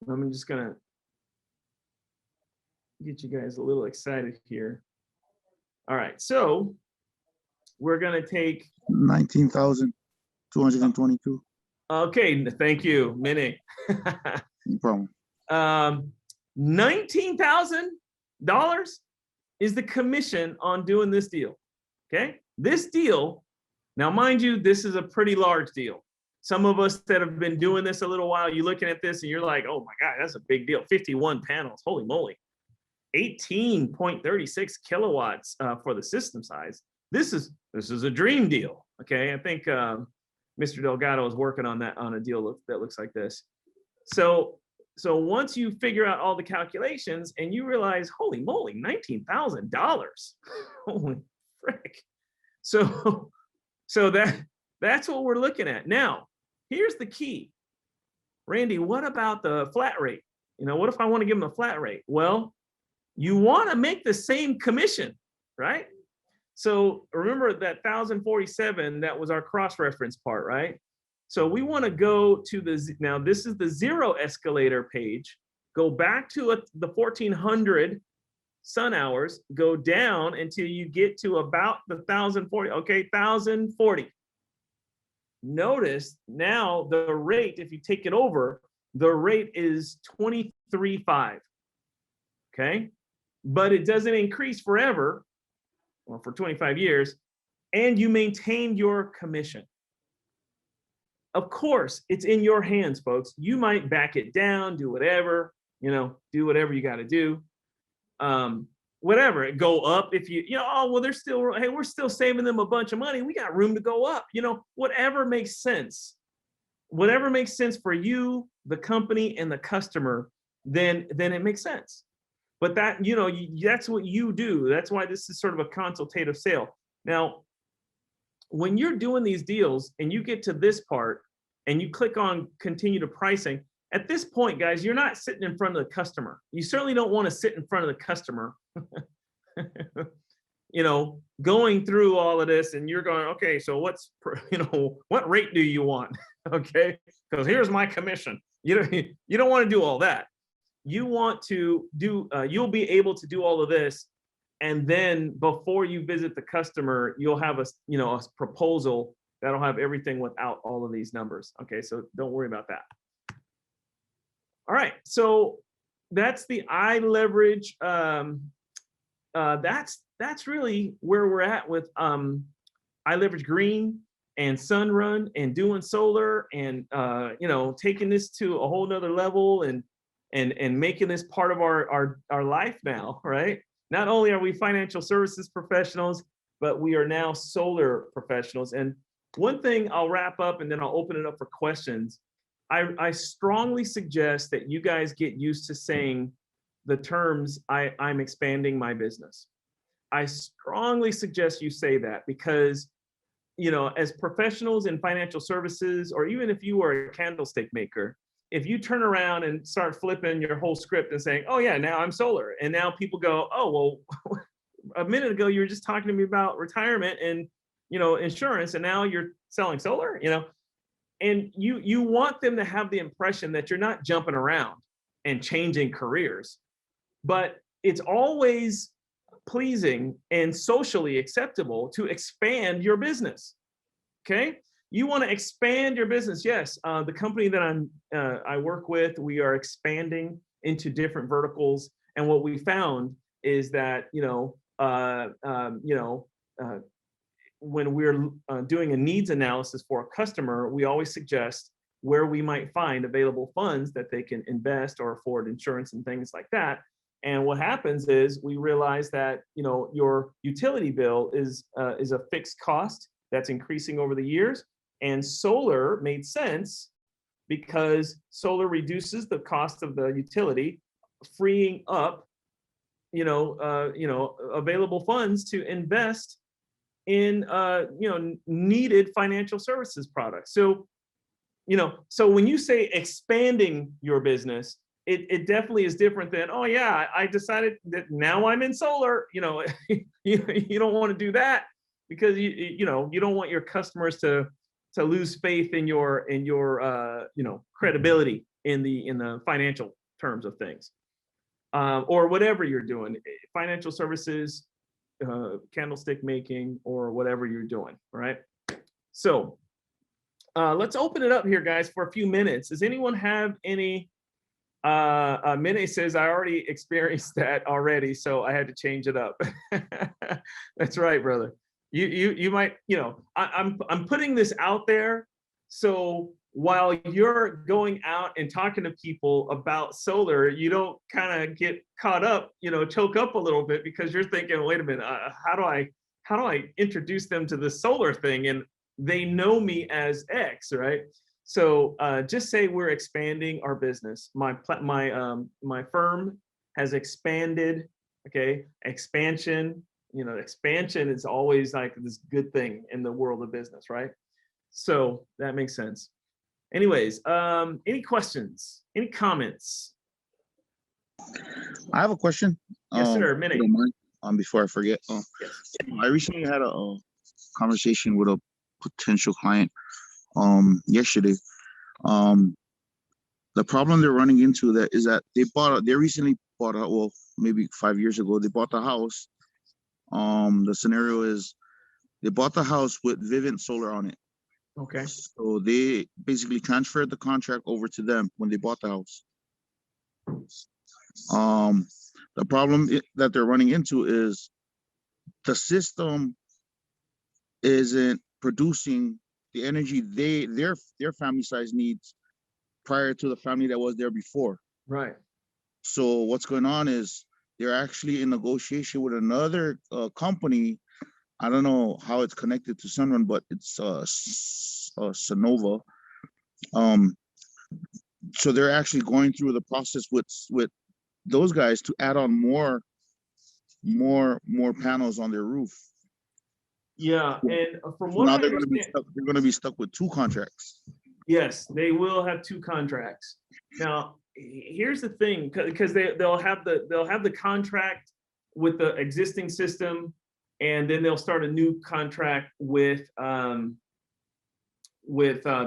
I'm just gonna get you guys a little excited here. All right, so we're gonna take 19,222. Okay, thank you, Minnie. No problem. $19,000 is the commission on doing this deal. Okay, this deal, now mind you, this is a pretty large deal. Some of us that have been doing this a little while, you're looking at this and you're like, oh my God, that's a big deal. 51 panels, holy moly. 18.36 kilowatts for the system size. This is a dream deal. Okay, I think Mr. Delgado is working on that, on a deal that looks like this. So once you figure out all the calculations and you realize, holy moly, $19,000. Holy frick. So that's what we're looking at. Now, here's the key. Randy, what about the flat rate? You know, what if I want to give them a flat rate? Well, you want to make the same commission, right? So remember that 1,047, that was our cross-reference part, right? So we want to go to now this is the zero escalator page. Go back to the 1,400 sun hours, go down until you get to about the 1,040, okay, 1,040. Notice now the rate, if you take it over, the rate is 23.5, okay? But it doesn't increase forever, well, for 25 years, and you maintain your commission. Of course, it's in your hands, folks. You might back it down, do whatever, do whatever you got to do. Whatever, go up if oh, well, hey, we're still saving them a bunch of money. We got room to go up, whatever makes sense. Whatever makes sense for you, the company, and the customer, then it makes sense. But that, that's what you do. That's why this is sort of a consultative sale. Now, when you're doing these deals and you get to this part and you click on continue to pricing, at this point, guys, you're not sitting in front of the customer. You certainly don't want to sit in front of the customer, going through all of this, and you're going, okay, so what rate do you want? Okay, because here's my commission. You don't want to do all that. You want to do, you'll be able to do all of this. And then before you visit the customer, you'll have a proposal that'll have everything without all of these numbers. Okay, so don't worry about that. All right, so that's the iLeverage. That's really where we're at with iLeverage Green and Sunrun and doing solar and taking this to a whole nother level and making this part of our life now, right? Not only are we financial services professionals, but we are now solar professionals. And one thing I'll wrap up and then I'll open it up for questions. I strongly suggest that you guys get used to saying the terms, I'm expanding my business. I strongly suggest you say that because, as professionals in financial services, or even if you are a candlestick maker, if you turn around and start flipping your whole script and saying, oh yeah, now I'm solar. And now people go, oh, well, a minute ago, you were just talking to me about retirement and, insurance, and now you're selling solar, and you want them to have the impression that you're not jumping around and changing careers, but it's always pleasing and socially acceptable to expand your business. Okay. You want to expand your business. Yes. The company that I work with, we are expanding into different verticals. And what we found is that, when we're doing a needs analysis for a customer, we always suggest where we might find available funds that they can invest or afford insurance and things like that. And what happens is we realize that, your utility bill is a fixed cost that's increasing over the years. And solar made sense because solar reduces the cost of the utility, freeing up, available funds to invest in, needed financial services products. So, so when you say expanding your business, it definitely is different than, oh yeah, I decided that now I'm in solar. You don't want to do that because you don't want your customers to lose faith in your credibility in the financial terms of things, or whatever you're doing, financial services, candlestick making, or whatever you're doing. Right. So let's open it up here, guys, for a few minutes. Does anyone have any? Minnie says, I already experienced that already, so I had to change it up. That's right, brother. You might, I'm putting this out there So while you're going out and talking to people about solar, you don't kind of get caught up, choke up a little bit because you're thinking, wait a minute, how do I introduce them to the solar thing? And they know me as X, right? So just say we're expanding our business. My firm has expanded. Okay, expansion. Expansion is always like this good thing in the world of business, right? So that makes sense. Anyways, any questions? Any comments? I have a question. Yes, sir. If you Minnie. don't mind, before I forget. Yes. I recently had a conversation with a potential client yesterday. The problem they're running into is that they recently bought a, well, maybe 5 years ago, they bought the house. The scenario is they bought the house with Vivint Solar on it. Okay. So they basically transferred the contract over to them when they bought the house. The problem that they're running into is the system isn't producing the energy their family size needs prior to the family that was there before. Right. So what's going on is they're actually in negotiation with another company. I don't know how it's connected to Sunrun, but it's Sonova. So they're actually going through the process with those guys to add on more panels on their roof. Yeah, and from So what now I they're going to be understand, stuck. They're going to be stuck with 2 contracts. yes, they will have 2 contracts. Now, here's the thing, because they'll have the contract with the existing system, and then they'll start a new contract with the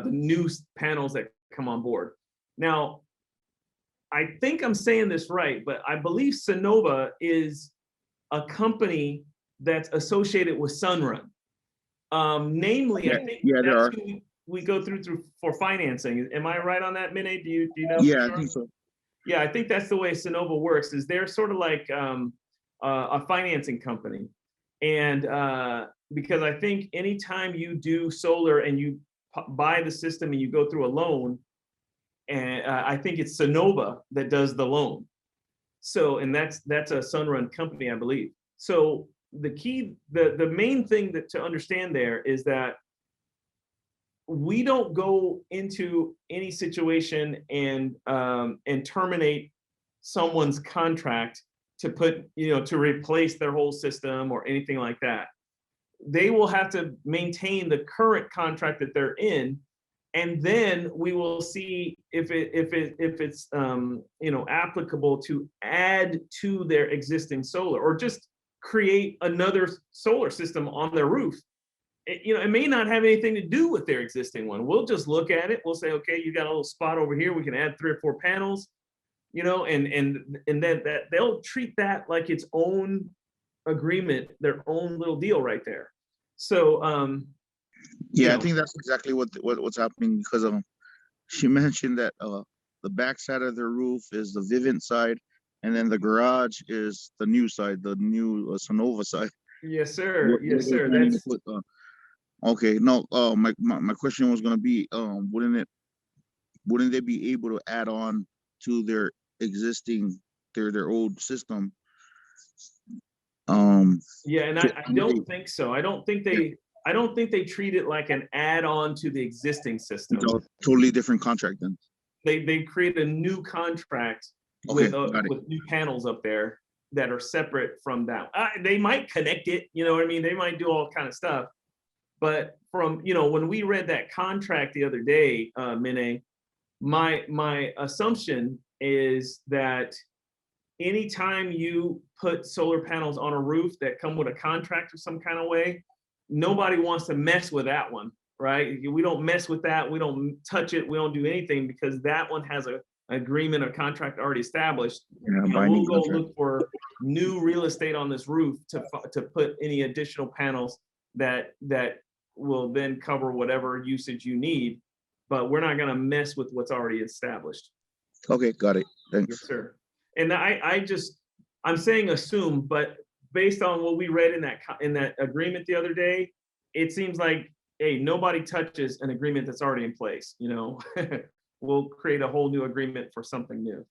new panels that come on board. Now, I think I'm saying this right, but I believe Sonova is a company that's associated with Sunrun. Namely, I think that's who we go through for financing. Am I right on that, Minnie? Do you know? Yeah, I think so. Yeah, I think that's the way Sonova works. Is they're sort of like a financing company, and because I think anytime you do solar and you buy the system and you go through a loan, and I think it's Sonova that does the loan. So, and that's a Sunrun company, I believe. So the main thing that to understand there is that we don't go into any situation and terminate someone's contract to to replace their whole system or anything like that. They will have to maintain the current contract that they're in, and then we will see if it's applicable to add to their existing solar or just create another solar system on their roof. It may not have anything to do with their existing one. We'll just look at it. We'll say, okay, you got a little spot over here. We can add 3 or 4 panels, and then that they'll treat that like its own agreement, their own little deal right there. So, yeah, I think that's exactly what's happening because she mentioned that the back side of the roof is the Vivint side, and then the garage is the new side, the new Sonova side. Yes, sir. Yes, sir. That's okay. No, my question was going to be, wouldn't they be able to add on to their existing their old system? Yeah, and I don't think so. I don't think they treat it like an add-on to the existing system. It's a totally different contract then. They create a new contract with new panels up there that are separate from that. They might connect it, you know what I mean? They might do all kind of stuff. But from, when we read that contract the other day, Mine, my assumption is that anytime you put solar panels on a roof that come with a contract of some kind of way, nobody wants to mess with that one, right? We don't mess with that. We don't touch it. We don't do anything because that one has an agreement or contract already established. Yeah, we'll go look for new real estate on this roof to put any additional panels that will then cover whatever usage you need, but we're not going to mess with what's already established. Okay, got it. Thanks. Yes, sir. And I'm saying assume, but based on what we read in that agreement the other day, it seems like hey, nobody touches an agreement that's already in place, you know. We'll create a whole new agreement for something new.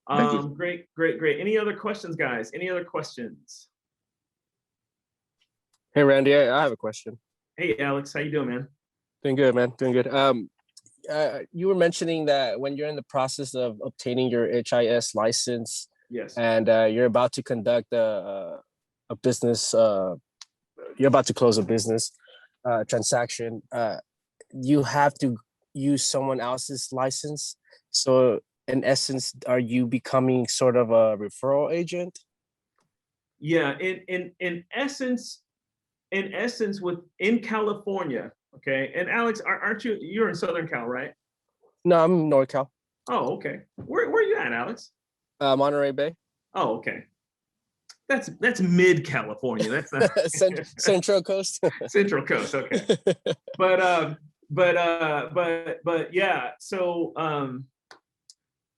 Thank you. Great, great, great. Any other questions, guys? Any other questions? Hey, Randy, I have a question. Hey, Alex, how you doing, man? Doing good, man. Doing good. You were mentioning that when you're in the process of obtaining your HIS license, Yes. and you're about to conduct a business, you're about to close a business transaction, you have to use someone else's license. So in essence, are you becoming sort of a referral agent? Yeah, in essence, in California, okay. And Alex, aren't you're in Southern Cal, right? No, I'm NorCal, Oh, okay. Where are you at, Alex? Monterey Bay. Oh, okay. That's mid California. That's not Central Coast. Central Coast. Okay. But yeah. So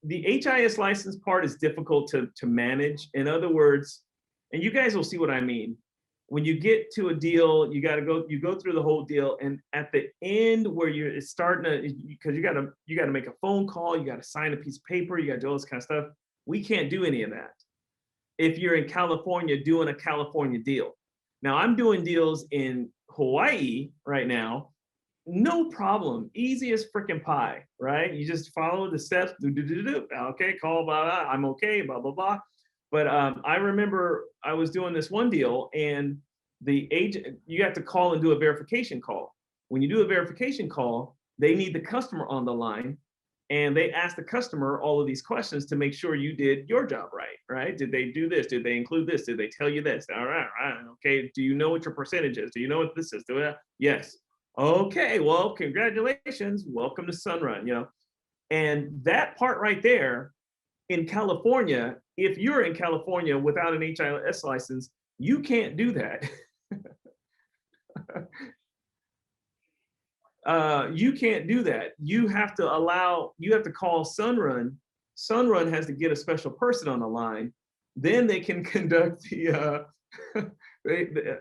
the HIS license part is difficult to manage. In other words, and you guys will see what I mean. When you get to a deal, you go through the whole deal, and at the end where you're starting to, because you got to make a phone call, you got to sign a piece of paper, you got to do all this kind of stuff. We can't do any of that if you're in California doing a California deal. Now I'm doing deals in Hawaii right now, no problem, easy as freaking pie, right? You just follow the steps, okay, call, blah, blah, I'm okay, blah, blah, blah. But I remember I was doing this one deal, and the agent, you have to call and do a verification call. When you do a verification call, they need the customer on the line, and they ask the customer all of these questions to make sure you did your job right? Did they do this? Did they include this? Did they tell you this? All right, okay. Do you know what your percentage is? Do you know what this is? Yes. Okay, well, congratulations. Welcome to Sunrun, you know. And that part right there, in California, if you're in California without an HIS license, you can't do that. You can't do that. You have to call Sunrun. Sunrun has to get a special person on the line. Then they can conduct the,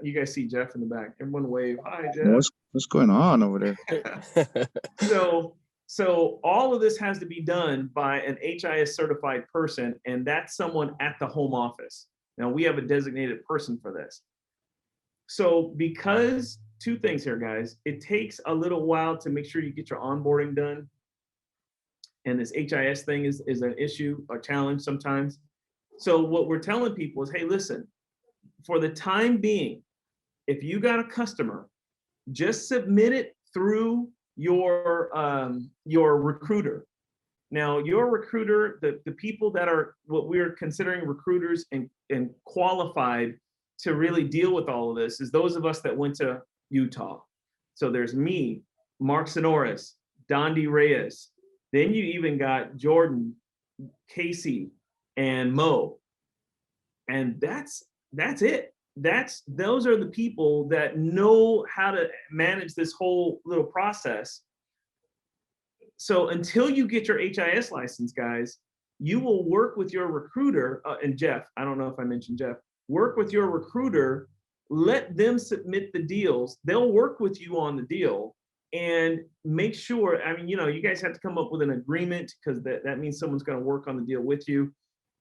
you guys see Jeff in the back. Everyone wave, hi, Jeff. What's going on over there? So all of this has to be done by an HIS certified person, and that's someone at the home office. Now we have a designated person for this. So because two things here, guys, it takes a little while to make sure you get your onboarding done. And this HIS thing is an issue or challenge sometimes. So what we're telling people is, hey, listen, for the time being, if you got a customer, just submit it through your recruiter. Now, your recruiter, the people that are what we're considering recruiters and qualified to really deal with all of this is those of us that went to Utah. So there's me, Mark Sonoris, Dondi Reyes. Then you even got Jordan, Casey, and Mo. And that's it. Those are the people that know how to manage this whole little process. So until you get your HIS license, guys, you will work with your recruiter, and Jeff, I don't know if I mentioned Jeff, work with your recruiter, let them submit the deals. They'll work with you on the deal and make sure, I mean, you know, you guys have to come up with an agreement because that means someone's going to work on the deal with you.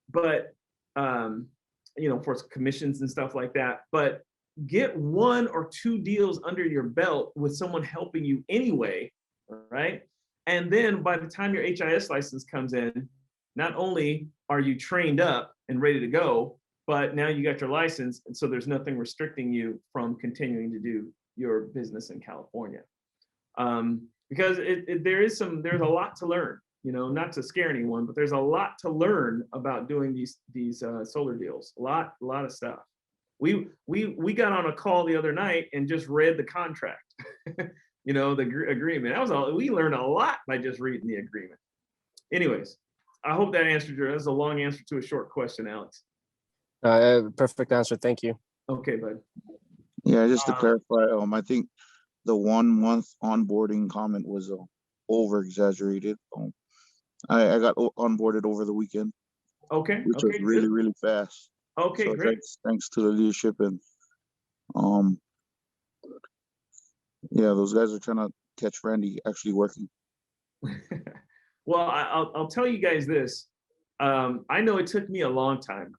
But, you know, for commissions and stuff like that. But get 1 or 2 deals under your belt with someone helping you anyway, right? And then by the time your HIS license comes in, not only are you trained up and ready to go, but now you got your license, and so there's nothing restricting you from continuing to do your business in California. Because there's a lot to learn, you know, not to scare anyone, but there's a lot to learn about doing these solar deals. A lot of stuff. We got on a call the other night and just read the contract, you know, the agreement. That was all. We learned a lot by just reading the agreement. Anyways, I hope that answered that's a long answer to a short question, Alex. Perfect answer. Thank you. Okay, bud. Yeah, just to clarify, I think the 1 month onboarding comment was over exaggerated. I got onboarded over the weekend. Okay. Which was really, really fast. Okay, so great. Thanks to the leadership and Yeah, those guys are trying to catch Randy actually working. Well, I'll tell you guys this. I know it took me a long time.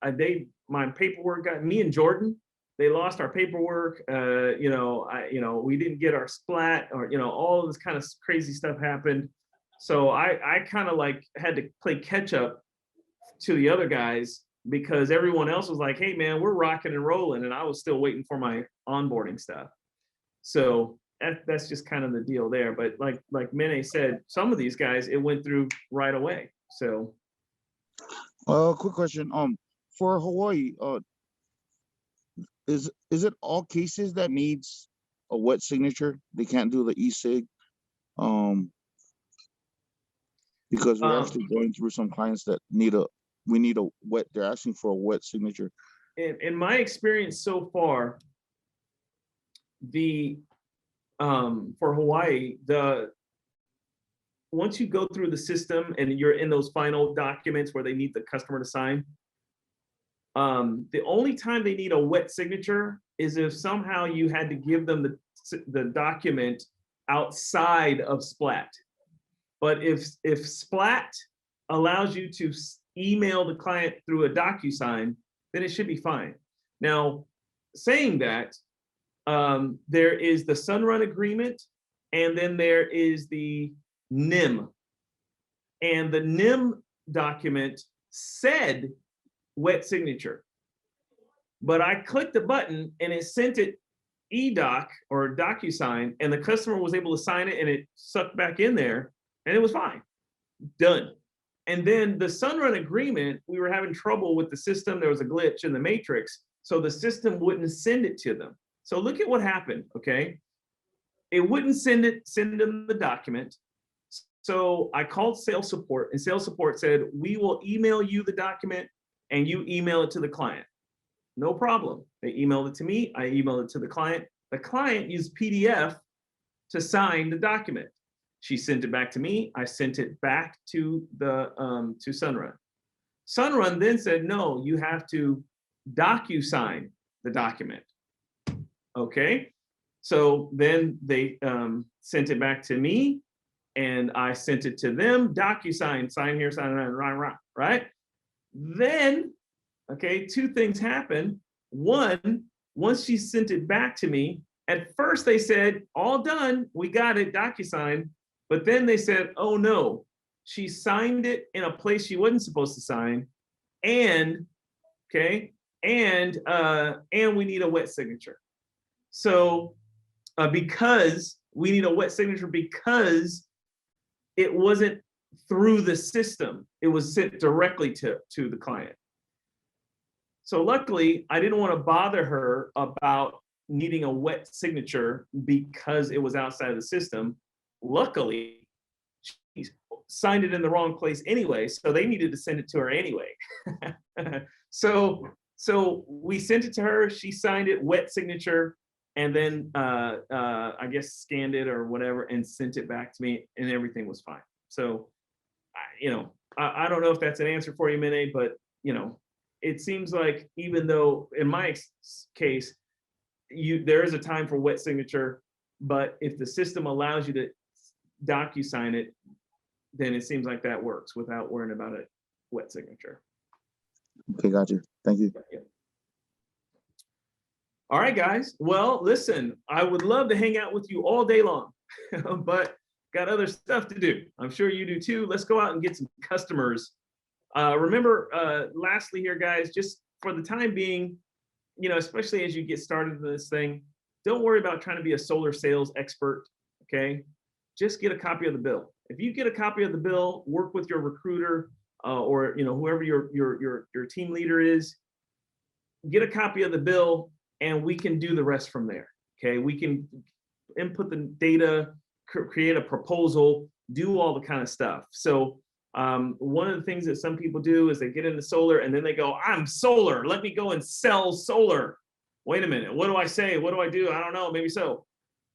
My paperwork got me and Jordan. They lost our paperwork. We didn't get our splat, or all this kind of crazy stuff happened. So I kind of like had to play catch up to the other guys because everyone else was like, "Hey man, we're rocking and rolling," and I was still waiting for my onboarding stuff. So that's just kind of the deal there. But like Mene said, some of these guys it went through right away. So Quick question. For Hawaii, is it all cases that needs a wet signature? They can't do the e-sig, because we're actually going through some clients that need a wet. They're asking for a wet signature. in my experience so far, for Hawaii, once you go through the system and you're in those final documents where they need the customer to sign, the only time they need a wet signature is if somehow you had to give them the document outside of Splat. But if Splat allows you to email the client through a DocuSign, then it should be fine. Now, saying that, there is the Sunrun agreement, and then there is the NIM. And the NIM document said wet signature, but I clicked the button and it sent it eDoc or DocuSign, and the customer was able to sign it and it sucked back in there and it was fine, done. And then the Sunrun agreement, we were having trouble with the system. There was a glitch in the matrix, so the system wouldn't send it to them. So look at what happened, okay? It wouldn't send them the document. So I called sales support, and sales support said, we will email you the document and you email it to the client. No problem. They emailed it to me, I emailed it to the client. The client used PDF to sign the document. She sent it back to me, I sent it back to to Sunrun. Sunrun then said, no, you have to DocuSign the document. Okay, so then they sent it back to me, and I sent it to them. DocuSign, sign here, sign there, right? Then, okay, two things happened. One, once she sent it back to me, at first they said, all done, we got it, DocuSign. But then they said, oh no, she signed it in a place she wasn't supposed to sign, and okay, and we need a wet signature. So because we need a wet signature, because it wasn't through the system, it was sent directly to the client. So luckily, I didn't want to bother her about needing a wet signature because it was outside of the system. Luckily, she signed it in the wrong place anyway, so they needed to send it to her anyway. So we sent it to her, she signed it, wet signature, and then I guess scanned it or whatever and sent it back to me, and everything was fine. So, I don't know if that's an answer for you, Mene, but it seems like, even though in my case, there is a time for wet signature, but if the system allows you to DocuSign it, then it seems like that works without worrying about a wet signature. Okay, got you. Thank you. Yeah. All right, guys. Well, listen, I would love to hang out with you all day long, but got other stuff to do. I'm sure you do too. Let's go out and get some customers. Remember, lastly here, guys, just for the time being, especially as you get started in this thing, don't worry about trying to be a solar sales expert, okay? Just get a copy of the bill. If you get a copy of the bill, work with your recruiter or whoever your team leader is, get a copy of the bill, and we can do the rest from there, okay? We can input the data, create a proposal, do all the kind of stuff. So one of the things that some people do is they get into solar and then they go, I'm solar, let me go and sell solar. Wait a minute, what do I say? What do I do? I don't know, maybe so.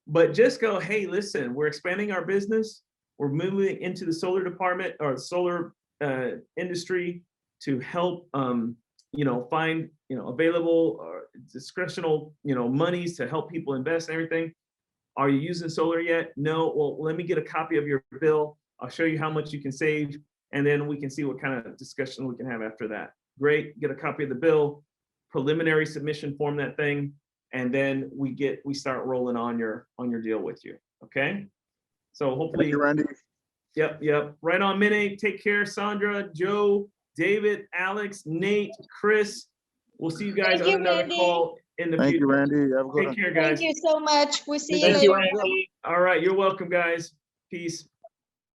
But just go, hey, listen, we're expanding our business. We're moving into the solar department or solar industry to help, find, available or discretional, monies to help people invest and everything. Are you using solar yet? No. Well, let me get a copy of your bill. I'll show you how much you can save, and then we can see what kind of discussion we can have after that. Great. Get a copy of the bill, preliminary submission form, that thing, and then we start rolling on your deal with you. Okay. So hopefully. Thank you, Randy. Yep. Right on, Minnie. Take care, Sandra, Joe, David, Alex, Nate, Chris. We'll see you guys Thank on you, another Randy. call in the Thank future. you, Randy. Have a good Take one. care, guys. Thank you so much. We'll see you Thank later. you, Randy. All right, you're welcome, guys. Peace.